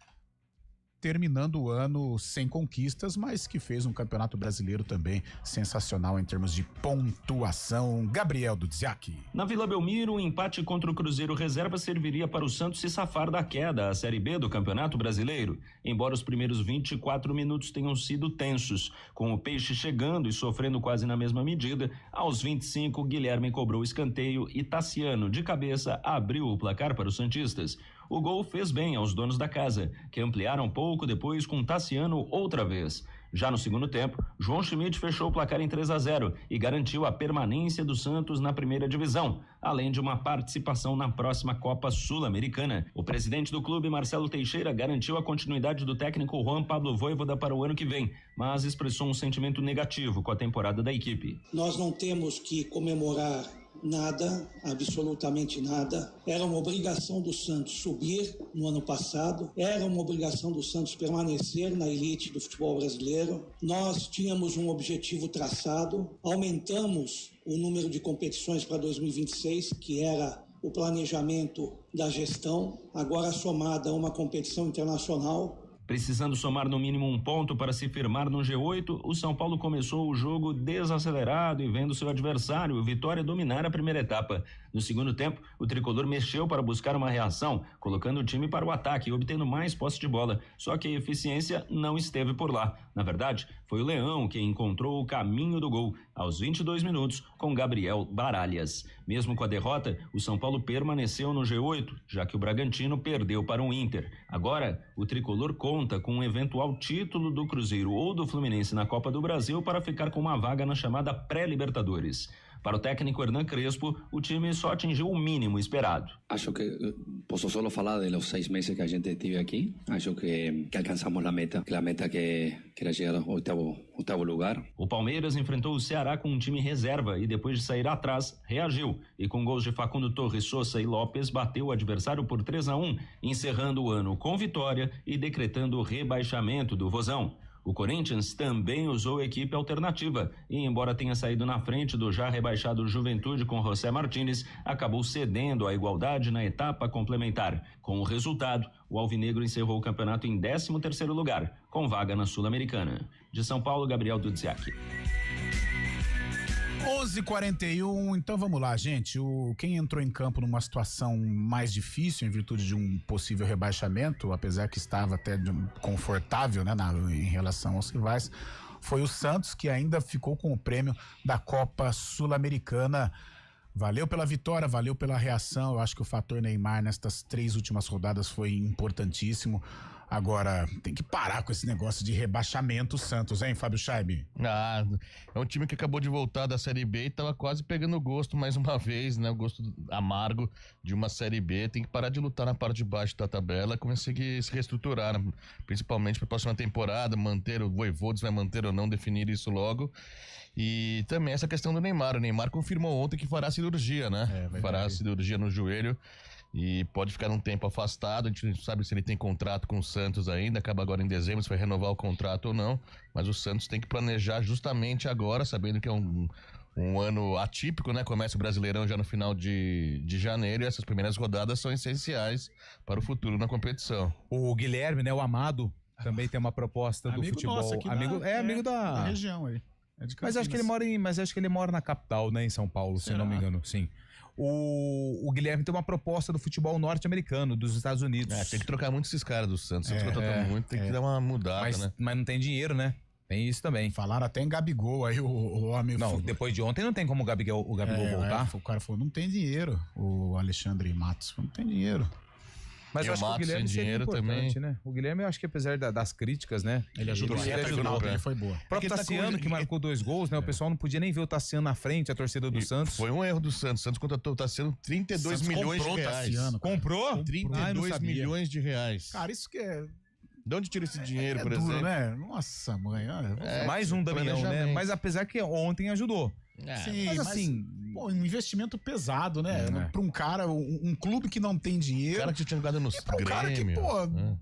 terminando o ano sem conquistas, mas que fez um campeonato brasileiro também sensacional em termos de pontuação. Gabriel Dudziak. Na Vila Belmiro, o empate contra o Cruzeiro Reserva serviria para o Santos se safar da queda à Série B do Campeonato Brasileiro, embora os primeiros 24 minutos tenham sido tensos, com o Peixe chegando e sofrendo quase na mesma medida. Aos 25, Guilherme cobrou escanteio e Tassiano, de cabeça, abriu o placar para os santistas. O gol fez bem aos donos da casa, que ampliaram pouco depois com Tassiano outra vez. Já no segundo tempo, João Schmidt fechou o placar em 3-0 e garantiu a permanência do Santos na primeira divisão, além de uma participação na próxima Copa Sul-Americana. O presidente do clube, Marcelo Teixeira, garantiu a continuidade do técnico Juan Pablo Vojvoda para o ano que vem, mas expressou um sentimento negativo com a temporada da equipe. Nós não temos que comemorar nada, absolutamente nada. Era uma obrigação do Santos subir no ano passado, era uma obrigação do Santos permanecer na elite do futebol brasileiro. Nós tínhamos um objetivo traçado, aumentamos o número de competições para 2026, que era o planejamento da gestão, agora somada a uma competição internacional. Precisando somar no mínimo um ponto para se firmar no G8, o São Paulo começou o jogo desacelerado e vendo seu adversário, o Vitória, dominar a primeira etapa. No segundo tempo, o tricolor mexeu para buscar uma reação, colocando o time para o ataque e obtendo mais posse de bola. Só que a eficiência não esteve por lá. Na verdade, foi o Leão quem encontrou o caminho do gol, aos 22 minutos, com Gabriel Baralhas. Mesmo com a derrota, o São Paulo permaneceu no G8, já que o Bragantino perdeu para o Inter. Agora, o tricolor conta com um eventual título do Cruzeiro ou do Fluminense na Copa do Brasil para ficar com uma vaga na chamada pré-Libertadores. Para o técnico Hernan Crespo, o time só atingiu o mínimo esperado. Acho que posso só falar de los 6 meses que a gente teve aqui. Acho que alcançamos a meta que era chegar ao oitavo lugar. O Palmeiras enfrentou o Ceará com um time reserva e depois de sair atrás, reagiu. E com gols de Facundo Torres, Sousa e Lopes, bateu o adversário por 3-1, encerrando o ano com vitória e decretando o rebaixamento do Vozão. O Corinthians também usou equipe alternativa e, embora tenha saído na frente do já rebaixado Juventude com José Martínez, acabou cedendo à igualdade na etapa complementar. Com o resultado, o Alvinegro encerrou o campeonato em 13º lugar, com vaga na Sul-Americana. De São Paulo, Gabriel Dudziak. 11h41, então vamos lá, gente. Quem entrou em campo numa situação mais difícil em virtude de um possível rebaixamento, apesar que estava até confortável, né, em relação aos rivais, foi o Santos, que ainda ficou com o prêmio da Copa Sul-Americana. Valeu pela vitória, valeu pela reação. Eu acho que o fator Neymar nestas 3 últimas rodadas foi importantíssimo. Agora, tem que parar com esse negócio de rebaixamento, Santos, hein, Fábio Scheibe? É um time que acabou de voltar da Série B e tava quase pegando o gosto mais uma vez, né? O gosto amargo de uma Série B. Tem que parar de lutar na parte de baixo da tabela e conseguir se reestruturar, né? Principalmente para a próxima temporada, manter o Voivodes, vai manter ou não, definir isso logo. E também essa questão do Neymar. O Neymar confirmou ontem que fará cirurgia, né? Fará cirurgia no joelho. E pode ficar um tempo afastado. A gente não sabe se ele tem contrato com o Santos ainda, acaba agora em dezembro, se vai renovar o contrato ou não, mas o Santos tem que planejar justamente agora, sabendo que é um ano atípico, né? Começa o Brasileirão já no final de janeiro e essas primeiras rodadas são essenciais para o futuro na competição. O Guilherme, né, o Amado, também tem uma proposta do futebol. Nosso aqui amigo da região aí. Mas acho que ele mora na capital, né, em São Paulo, se eu não me engano, sim. O Guilherme tem uma proposta do futebol norte-americano, dos Estados Unidos. Tem que trocar muito esses caras do Santos. Tem que dar uma mudada, né? Mas não tem dinheiro, né? Tem isso também. Falaram até em Gabigol, aí o homem... Não, depois de ontem não tem como o Gabigol voltar. O cara falou, não tem dinheiro, o Alexandre Matos, não tem dinheiro. Mas eu acho que o Guilherme seria importante, também, né? O Guilherme, eu acho que apesar das críticas, né? Ele ajudou. Ele foi boa. O próprio Tassiano, que marcou 2 gols, né? O pessoal não podia nem ver o Tassiano na frente, a torcida do Santos. Foi um erro do Santos. O Santos contratou o Tassiano 32 milhões de reais. Comprou? 32 milhões de reais. Cara, isso que é... De onde tira esse dinheiro, por duro, exemplo? Né? Nossa, mãe. Mais um Damião, né? Mas apesar que ontem ajudou. Sim, mas assim, um investimento pesado, né? Pra um cara, um clube que não tem dinheiro. O cara que tinha jogado no Grêmio. Cara que,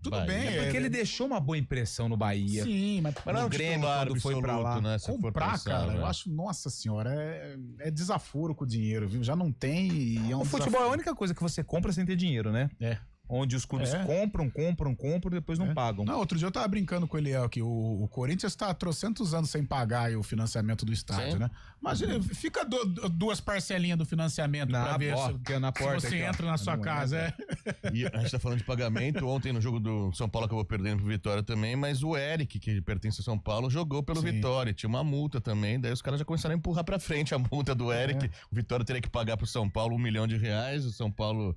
tudo Bahia. bem. É porque ele deixou uma boa impressão no Bahia. Sim, mas no Grêmio, quando foi pra lá. Né, comprar, cara, eu acho, nossa senhora, é desaforo com o dinheiro, viu? Já não tem e é um O futebol é a única coisa que você compra sem ter dinheiro, né? Onde os clubes compram e depois não pagam. Não, outro dia eu tava brincando com o Eliel aqui, o Corinthians tá há trocentos anos sem pagar aí o financiamento do estádio, né? Imagina, fica 2 parcelinhas do financiamento pra ver se você entra na sua casa. E a gente tá falando de pagamento, ontem no jogo do São Paulo acabou perdendo pro Vitória também, mas o Eric, que pertence ao São Paulo, jogou pelo Vitória, tinha uma multa também, daí os caras já começaram a empurrar pra frente a multa do Eric, o Vitória teria que pagar pro São Paulo R$1 milhão, o São Paulo...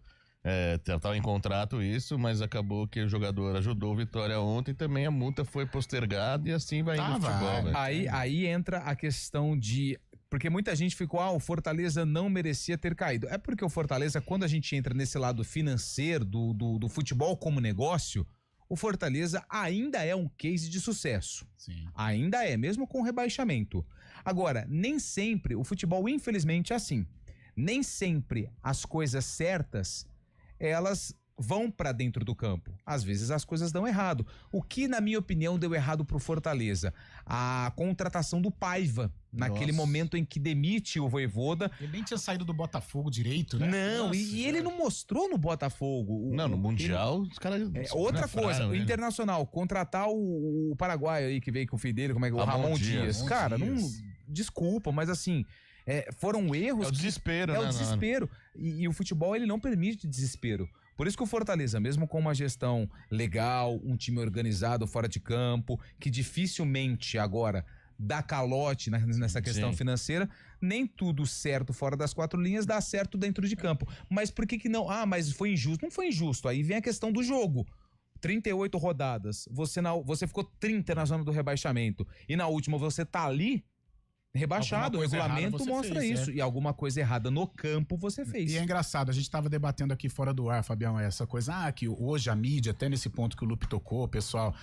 estava em contrato isso, mas acabou que o jogador ajudou o Vitória ontem, também a multa foi postergada e assim vai indo no futebol. Né? Aí entra a questão de... Porque muita gente ficou, o Fortaleza não merecia ter caído. É porque o Fortaleza, quando a gente entra nesse lado financeiro do futebol como negócio, o Fortaleza ainda é um case de sucesso. Sim. Ainda é, mesmo com rebaixamento. Agora, nem sempre, o futebol infelizmente é assim. Nem sempre as coisas certas... elas vão pra dentro do campo. Às vezes as coisas dão errado. O que, na minha opinião, deu errado pro Fortaleza? A contratação do Paiva, naquele momento em que demite o Vojvoda. Ele nem tinha saído do Botafogo direito, né? Não, e ele não mostrou no Botafogo. No Mundial, os caras... outra coisa, o Internacional, contratar o paraguaio aí que veio com o filho dele, como é que o Ramon Dias. Cara, não... Desculpa, mas assim... foram erros. É o desespero, né? É o desespero. E o futebol, ele não permite desespero. Por isso que o Fortaleza, mesmo com uma gestão legal, um time organizado fora de campo, que dificilmente agora dá calote nessa questão financeira, nem tudo certo fora das 4 linhas dá certo dentro de campo. Mas por que não? Mas foi injusto. Não foi injusto. Aí vem a questão do jogo. 38 rodadas. Você ficou 30 na zona do rebaixamento. E na última você tá ali rebaixado, o regulamento mostra isso. E alguma coisa errada no campo você fez. E é engraçado, a gente tava debatendo aqui fora do ar, Fabião, essa coisa, que hoje a mídia, até nesse ponto que o Lupe tocou, pessoal,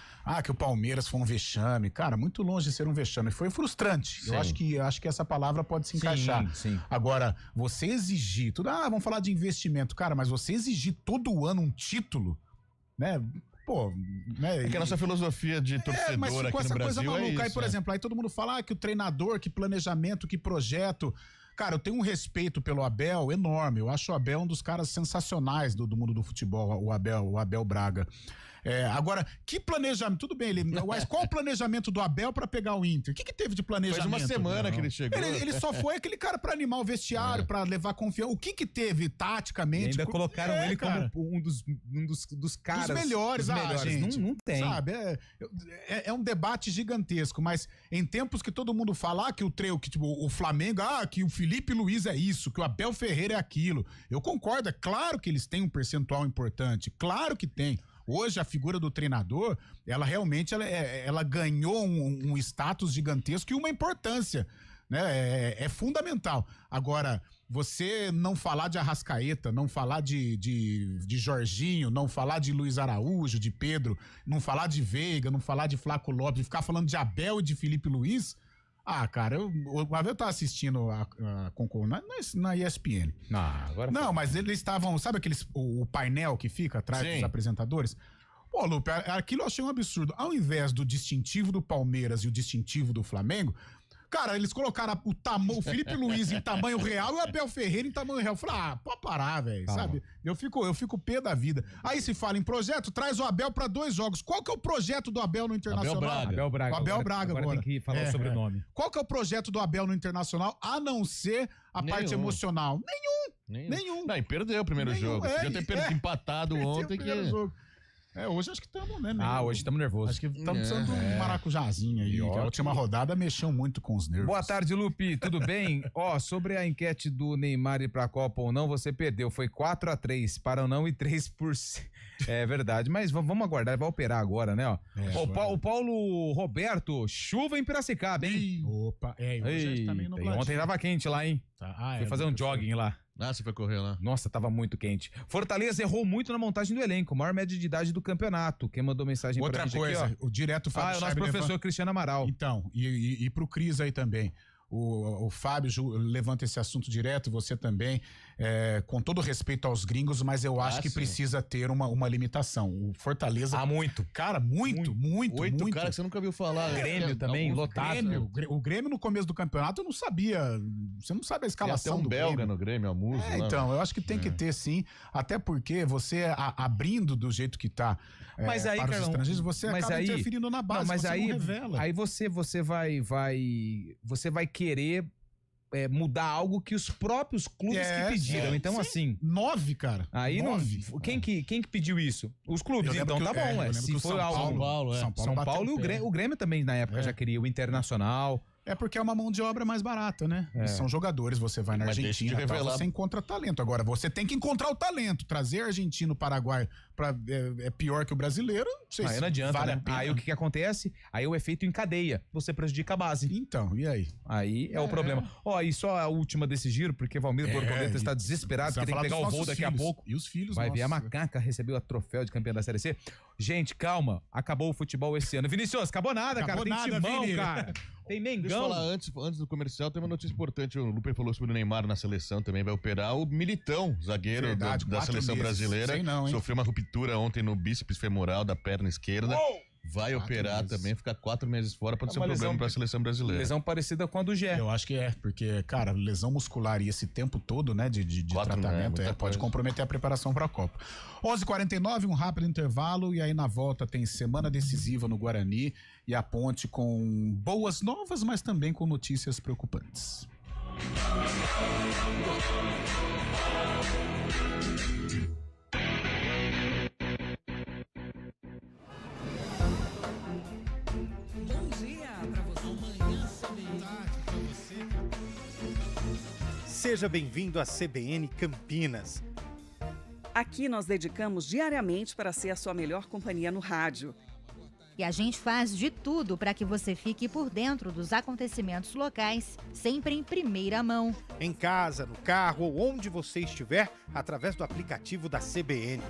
que o Palmeiras foi um vexame. Cara, muito longe de ser um vexame, foi frustrante. Eu acho que essa palavra pode se encaixar. Sim. Agora, você exigir tudo, vamos falar de investimento, cara, mas você exigir todo ano um título, né? Pô, né? É que a nossa filosofia de torcedor mas ficou aqui essa no coisa Brasil maluca. é isso, aí, por exemplo, aí todo mundo fala que o treinador, que planejamento, que projeto. Cara, eu tenho um respeito pelo Abel enorme. Eu acho o Abel um dos caras sensacionais do mundo do futebol, o Abel Braga. Agora, que planejamento? Tudo bem, mas qual o planejamento do Abel pra pegar o Inter? O que teve de planejamento? Faz uma semana que ele chegou. Ele só foi aquele cara pra animar o vestiário, pra levar confiança. O que teve taticamente? E ainda colocaram ele como um dos caras. Dos melhores, gente. Não tem. Sabe, é um debate gigantesco, mas em tempos que todo mundo fala que o Flamengo, que o Felipe Luiz é isso, que o Abel Ferreira é aquilo. Eu concordo, é claro que eles têm um percentual importante, claro que tem. Hoje a figura do treinador, ela realmente ela ganhou um status gigantesco e uma importância, né? É fundamental. Agora, você não falar de Arrascaeta, não falar de Jorginho, não falar de Luiz Araújo, de Pedro, não falar de Veiga, não falar de Flaco Lopes, ficar falando de Abel e de Felipe Luiz... cara, uma vez eu tava assistindo na ESPN. Não, mas eles estavam, sabe o painel que fica atrás dos apresentadores? Pô, Lupe, aquilo eu achei um absurdo. Ao invés do distintivo do Palmeiras e o distintivo do Flamengo, cara, eles colocaram o Felipe Luiz em tamanho real e o Abel Ferreira em tamanho real. Eu falei, pode parar, velho, sabe? Eu fico pé da vida. Aí se fala em projeto, traz o Abel pra 2 jogos. Qual que é o projeto do Abel no Internacional? Abel Braga. O Abel Braga agora. Tem que falar o sobrenome. Qual que é o projeto do Abel no Internacional, a não ser a parte emocional? Nenhum. Não, e perdeu o primeiro jogo. Podia ter empatado ontem. Hoje acho que estamos, né? Hoje estamos nervosos. Acho que estamos precisando de um maracujazinho aí. A última rodada mexeu muito com os nervos. Boa tarde, Lupe. Tudo bem? Sobre a enquete do Neymar ir pra Copa ou não, você perdeu. Foi 4-3 para ou não e 3%. É verdade, mas vamos aguardar. Ele vai operar agora, né? O Paulo Roberto, chuva em Piracicaba, hein? Opa, hoje tá meio nubladinho. Ontem tava quente lá, hein? Fui fazer um jogging lá. Você foi correr lá? Nossa, tava muito quente. Fortaleza errou muito na montagem do elenco, maior média de idade do campeonato. Quem mandou mensagem pra gente coisa, aqui, o direto Fábio é o nosso professor Cristiano Amaral. Então, e pro Cris aí também. O Fábio levanta esse assunto direto, você também, com todo respeito aos gringos, mas eu acho que precisa ter uma limitação. O Fortaleza... muito. Cara, muito. 8 caras que você nunca viu falar. Grêmio também, lotado. O Grêmio no começo do campeonato eu não sabia, você não sabe a escalação do Grêmio. Tem belga no Grêmio, a Muso. Então, eu acho que tem que ter sim, até porque você abrindo do jeito que tá mas aí, para Carlão, os estrangeiros, você acaba interferindo na base, mas você aí, não revela. Aí você vai querer mudar algo que os próprios clubes que pediram. Então, assim... 9, cara. Aí 9. Quem que pediu isso? Os clubes. Então tá bom. Se for São Paulo e o Grêmio também na época já queria o Internacional. É porque é uma mão de obra mais barata, né? São jogadores, você vai na Argentina, você encontra talento. Agora, você tem que encontrar o talento, trazer argentino, paraguaio é pior que o brasileiro, não sei Aí se não adianta, vale né? a pena. Aí o que acontece? Aí o efeito em cadeia. Você prejudica a base. Então, e aí? Aí é o problema. Ó, e só a última desse giro, porque Valmir Borboleta está desesperado, você que tem vai que pegar falar o dos voo nossos daqui a filhos. pouco. E os filhos Vai ver a nossos. Macaca, recebeu a troféu de campeã da Série C. Gente, calma. Acabou o futebol esse ano. Vinicius, acabou nada, Acabou cara. Tem nada, timão, Vini. cara. Tem Deixa eu Mengão. falar antes do comercial, tem uma notícia importante. O Lupe falou sobre o Neymar na seleção, também vai operar. O Militão, zagueiro Verdade, da 4 seleção meses. brasileira, Sei não, hein? sofreu uma ruptura ontem no bíceps femoral da perna esquerda. Vai 4 operar meses. também, ficar 4 meses fora, pode É ser um uma problema lesão- para a seleção brasileira. Lesão parecida com a do Gé. Eu acho que porque, cara, lesão muscular e esse tempo todo, né, de 4 tratamento, muita pode coisa. comprometer a preparação para a Copa. 11h49, um rápido intervalo, e aí na volta tem semana decisiva no Guarani e a Ponte com boas novas, mas também com notícias preocupantes. Bom dia pra você. Amanhã pra você. Seja bem-vindo à CBN Campinas. Aqui nós dedicamos diariamente para ser a sua melhor companhia no rádio. E a gente faz de tudo para que você fique por dentro dos acontecimentos locais, sempre em primeira mão. Em casa, no carro ou onde você estiver, através do aplicativo da CBN.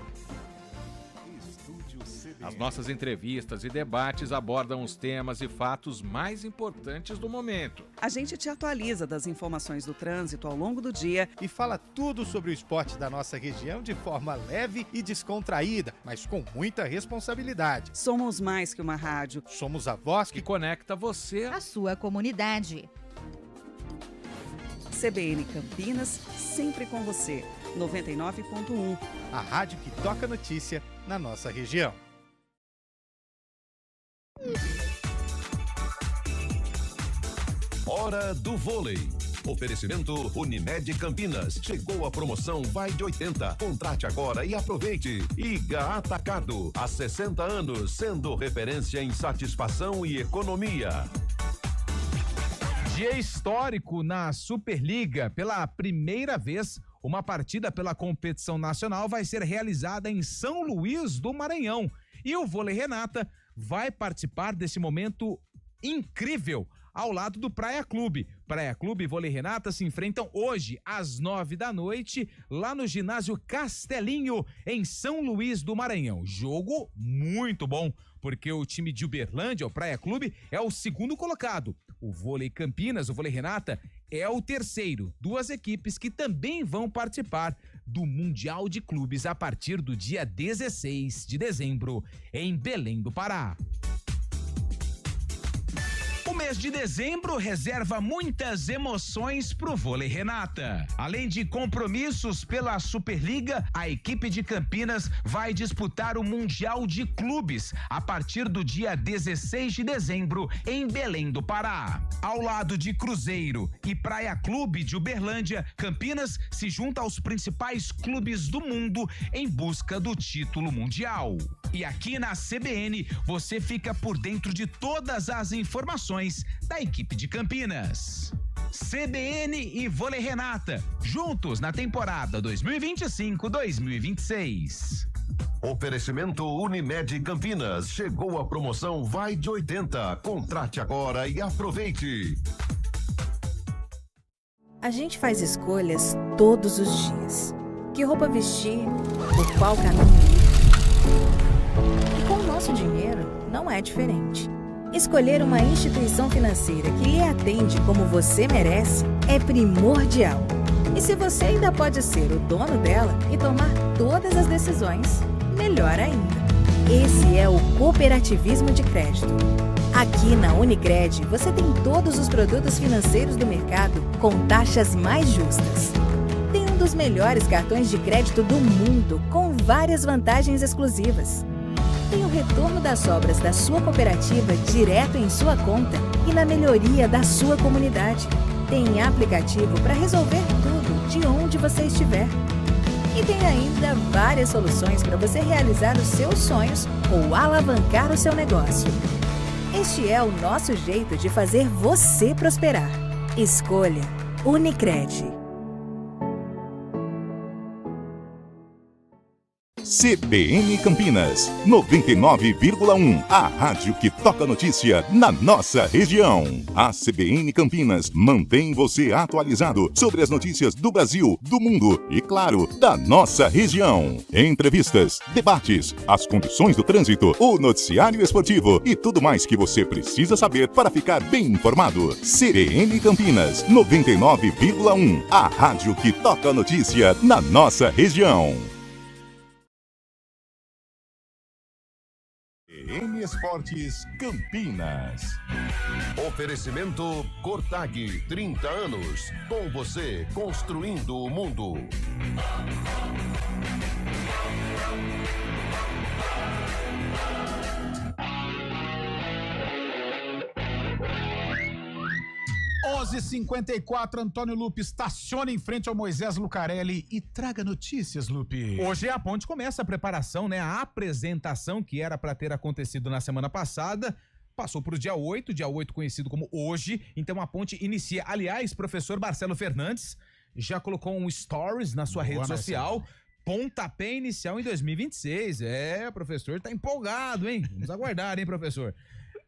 As nossas entrevistas e debates abordam os temas e fatos mais importantes do momento. A gente te atualiza das informações do trânsito ao longo do dia E fala tudo sobre o esporte da nossa região de forma leve e descontraída, mas com muita responsabilidade. Somos mais que uma rádio. Somos a voz Que conecta você. A sua comunidade. CBN Campinas, sempre com você. 99.1. a rádio que toca notícia na nossa região. Hora do vôlei. Oferecimento Unimed Campinas. Chegou a promoção Vai de 80. Contrate agora e aproveite. Iga Atacado. Há 60 anos, sendo referência em satisfação e economia. Dia histórico na Superliga. Pela primeira vez, uma partida pela competição nacional vai ser realizada em São Luís do Maranhão. E o Vôlei Renata vai participar desse momento incrível ao lado do Praia Clube. Praia Clube e Vôlei Renata se enfrentam hoje às 9h lá no ginásio Castelinho, em São Luís do Maranhão. Jogo muito bom, porque o time de Uberlândia, o Praia Clube, é o segundo colocado. O Vôlei Campinas, o Vôlei Renata, é o terceiro. Duas equipes que também vão participar do Mundial de Clubes a partir do dia 16 de dezembro, em Belém do Pará. O mês de dezembro reserva muitas emoções pro Vôlei Renata. Além de compromissos pela Superliga, a equipe de Campinas vai disputar o Mundial de Clubes a partir do dia 16 de dezembro em Belém do Pará. Ao lado de Cruzeiro e Praia Clube de Uberlândia, Campinas se junta aos principais clubes do mundo em busca do título mundial. E aqui na CBN você fica por dentro de todas as informações da equipe de Campinas. CBN e Vôlei Renata, juntos na temporada 2025-2026. Oferecimento Unimed Campinas. Chegou a promoção Vai de 80. Contrate agora e aproveite. A gente faz escolhas todos os dias. Que roupa vestir? Por qual caminho ir? E com o nosso dinheiro, não é diferente. Escolher uma instituição financeira que lhe atende como você merece é primordial. E se você ainda pode ser o dono dela e tomar todas as decisões, melhor ainda. Esse é o cooperativismo de crédito. Aqui na Unicred, você tem todos os produtos financeiros do mercado com taxas mais justas. Tem um dos melhores cartões de crédito do mundo, com várias vantagens exclusivas. Tem o retorno das sobras da sua cooperativa direto em sua conta e na melhoria da sua comunidade. Tem aplicativo para resolver tudo de onde você estiver. E tem ainda várias soluções para você realizar os seus sonhos ou alavancar o seu negócio. Este é o nosso jeito de fazer você prosperar. Escolha Unicred. CBN Campinas, 99,1. A rádio que toca notícia na nossa região. A CBN Campinas mantém você atualizado sobre as notícias do Brasil, do mundo e, claro, da nossa região. Entrevistas, debates, as condições do trânsito, o noticiário esportivo e tudo mais que você precisa saber para ficar bem informado. CBN Campinas, 99,1. A rádio que toca notícia na nossa região. CBN Esportes Campinas. Oferecimento Cortag, 30 anos. Com você, construindo o mundo. h 54, Antônio Lupe estaciona em frente ao Moisés Lucarelli e traga notícias, Lupe. Hoje a ponte começa a preparação, né? A apresentação que era para ter acontecido na semana passada passou para o dia 8 conhecido como hoje, então a ponte inicia. Aliás, professor Marcelo Fernandes já colocou um stories na sua rede social. Pontapé inicial em 2026. O professor tá empolgado, hein? Vamos aguardar, hein, professor?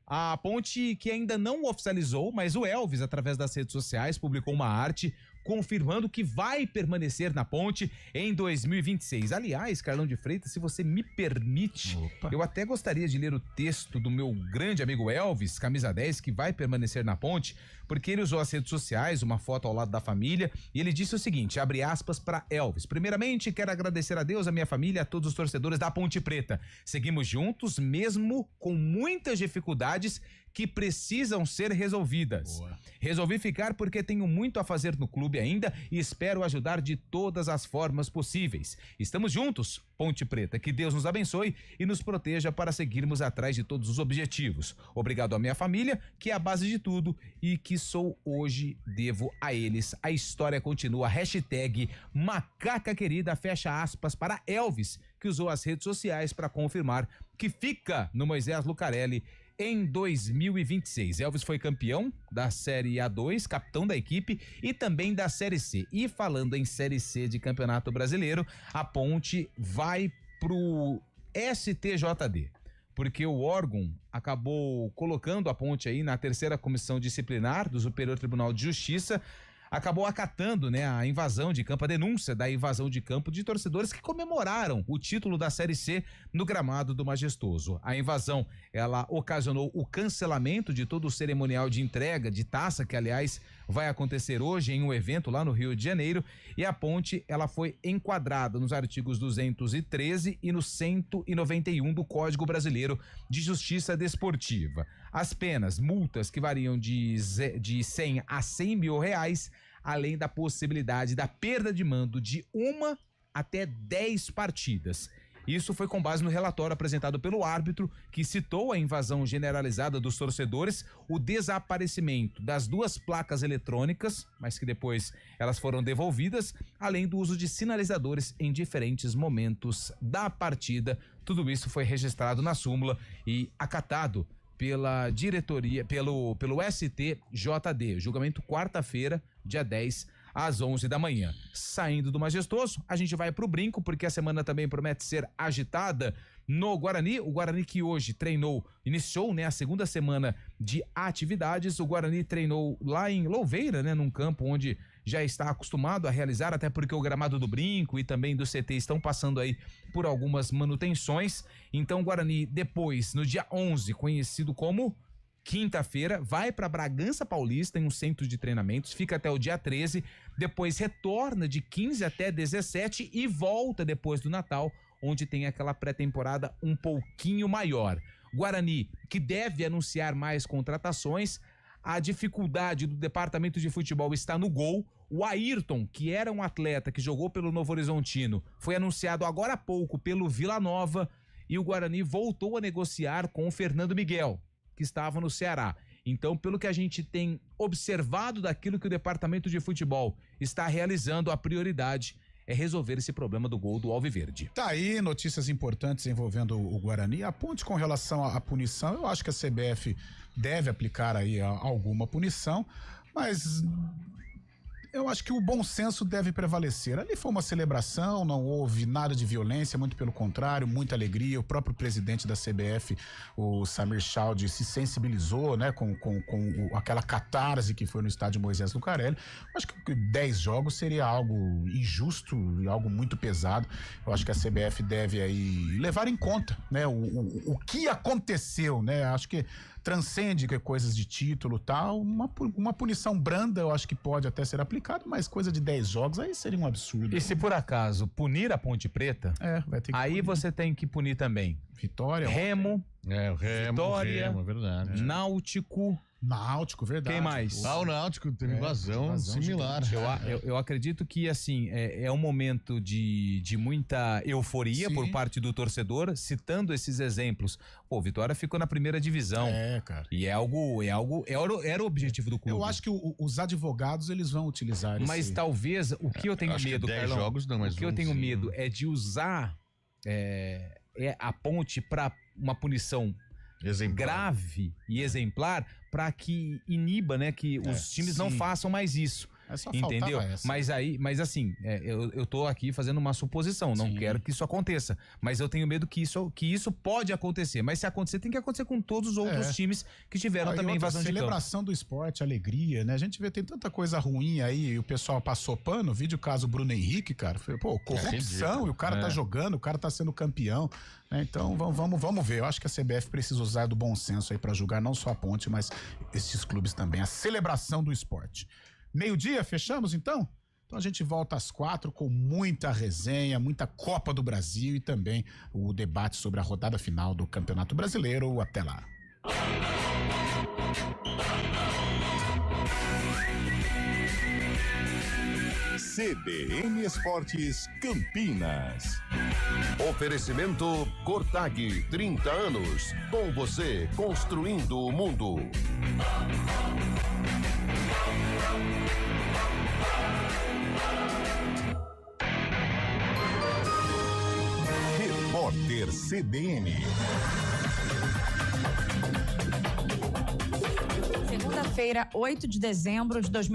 A ponte que ainda não oficializou, mas o Elvis, através das redes sociais, publicou uma arte confirmando que vai permanecer na ponte em 2026. Aliás, Carlão de Freitas, se você me permite, eu até gostaria de ler o texto do meu grande amigo Elvis, camisa 10, que vai permanecer na ponte, porque ele usou as redes sociais, uma foto ao lado da família, e ele disse o seguinte, abre aspas para Elvis: primeiramente, quero agradecer a Deus, a minha família, a todos os torcedores da Ponte Preta. Seguimos juntos, mesmo com muitas dificuldades que precisam ser resolvidas. Resolvi ficar porque tenho muito a fazer no clube ainda e espero ajudar de todas as formas possíveis. Estamos juntos, Ponte Preta. Que Deus nos abençoe e nos proteja para seguirmos atrás de todos os objetivos. Obrigado à minha família, que é a base de tudo e que sou hoje, devo a eles. A história continua. Hashtag Macaca Querida, fecha aspas para Elvis, que usou as redes sociais para confirmar que fica no Moisés Lucarelli em 2026. Elvis foi campeão da Série A2, capitão da equipe e também da Série C. E falando em Série C de Campeonato Brasileiro, a ponte vai pro STJD, porque o órgão acabou colocando a ponte aí na terceira comissão disciplinar do Superior Tribunal de Justiça, acabou acatando, né, a invasão de campo, a denúncia da invasão de campo de torcedores que comemoraram o título da Série C no gramado do Majestoso. A invasão, ela ocasionou o cancelamento de todo o cerimonial de entrega de taça, que aliás vai acontecer hoje em um evento lá no Rio de Janeiro, e a ponte, ela foi enquadrada nos artigos 213 e no 191 do Código Brasileiro de Justiça Desportiva. As penas, multas que variam de 100 a 100 mil reais, além da possibilidade da perda de mando de 1 até 10 partidas. Isso foi com base no relatório apresentado pelo árbitro, que citou a invasão generalizada dos torcedores, o desaparecimento das 2 placas eletrônicas, mas que depois elas foram devolvidas, além do uso de sinalizadores em diferentes momentos da partida. Tudo isso foi registrado na súmula e acatado pela diretoria, pelo STJD. Julgamento quarta-feira, dia 10, às 11 da manhã. Saindo do Majestoso, a gente vai pro Brinco, porque a semana também promete ser agitada no Guarani. O Guarani que hoje iniciou, né, a segunda semana de atividades. O Guarani treinou lá em Louveira, né, num campo onde já está acostumado a realizar, até porque o gramado do Brinco e também do CT estão passando aí por algumas manutenções. Então o Guarani depois, no dia 11, conhecido como quinta-feira, vai para Bragança Paulista em um centro de treinamentos, fica até o dia 13, depois retorna de 15 até 17 e volta depois do Natal, onde tem aquela pré-temporada um pouquinho maior. Guarani, que deve anunciar mais contratações. A dificuldade do departamento de futebol está no gol. O Ayrton, que era um atleta que jogou pelo Novo Horizontino, foi anunciado agora há pouco pelo Vila Nova, e o Guarani voltou a negociar com o Fernando Miguel, que estava no Ceará. Então, pelo que a gente tem observado daquilo que o departamento de futebol está realizando, a prioridade é resolver esse problema do gol do Alviverde. Tá aí, notícias importantes envolvendo o Guarani. A ponte com relação à punição, eu acho que a CBF deve aplicar aí alguma punição, mas Eu acho que o bom senso deve prevalecer. Ali foi uma celebração, não houve nada de violência, muito pelo contrário, muita alegria. O próprio presidente da CBF, o Samir Chowdhury, se sensibilizou, né, com aquela catarse que foi no estádio Moisés Lucarelli. Eu acho que 10 jogos seria algo injusto e algo muito pesado. Eu acho que a CBF deve aí levar em conta, né, o que aconteceu, né? Acho que transcende coisas de título e tal. Uma punição branda eu acho que pode até ser aplicada, mas coisa de 10 jogos aí seria um absurdo. E se por acaso punir a Ponte Preta, vai ter que aí você tem que punir também Vitória, Remo, Vitória, Remo, verdade. Náutico, verdade. Quem mais? O Náutico teve invasão similar. Eu acredito que, assim, é um momento de muita euforia por parte do torcedor, citando esses exemplos. Pô, Vitória ficou na primeira divisão. Cara. E era o objetivo do clube. Eu acho que os advogados, eles vão utilizar isso. Mas talvez, o que eu tenho medo, Carlão, jogos não, mas o que eu tenho medo é de usar a Ponte para uma punição grave e exemplar para que iniba, né, que os times não façam mais isso. Entendeu? Mas assim, eu tô aqui fazendo uma suposição, não quero que isso aconteça, mas eu tenho medo que isso pode acontecer, mas se acontecer, tem que acontecer com todos os outros times que tiveram também invasão de campo. Celebração do esporte, alegria, né? A gente vê, tem tanta coisa ruim aí e o pessoal passou pano, vídeo caso Bruno Henrique, cara, foi, corrupção, e o cara tá jogando, o cara tá sendo campeão, né? Então vamos ver, eu acho que a CBF precisa usar do bom senso aí pra julgar não só a Ponte, mas esses clubes também, a celebração do esporte. Meio-dia, fechamos então? Então a gente volta às 4 com muita resenha, muita Copa do Brasil e também o debate sobre a rodada final do Campeonato Brasileiro. Até lá. CBN Esportes Campinas. Oferecimento Cortag, 30 anos. Com você, construindo o mundo. Repórter CBN. Segunda-feira, 8 de dezembro de 2020.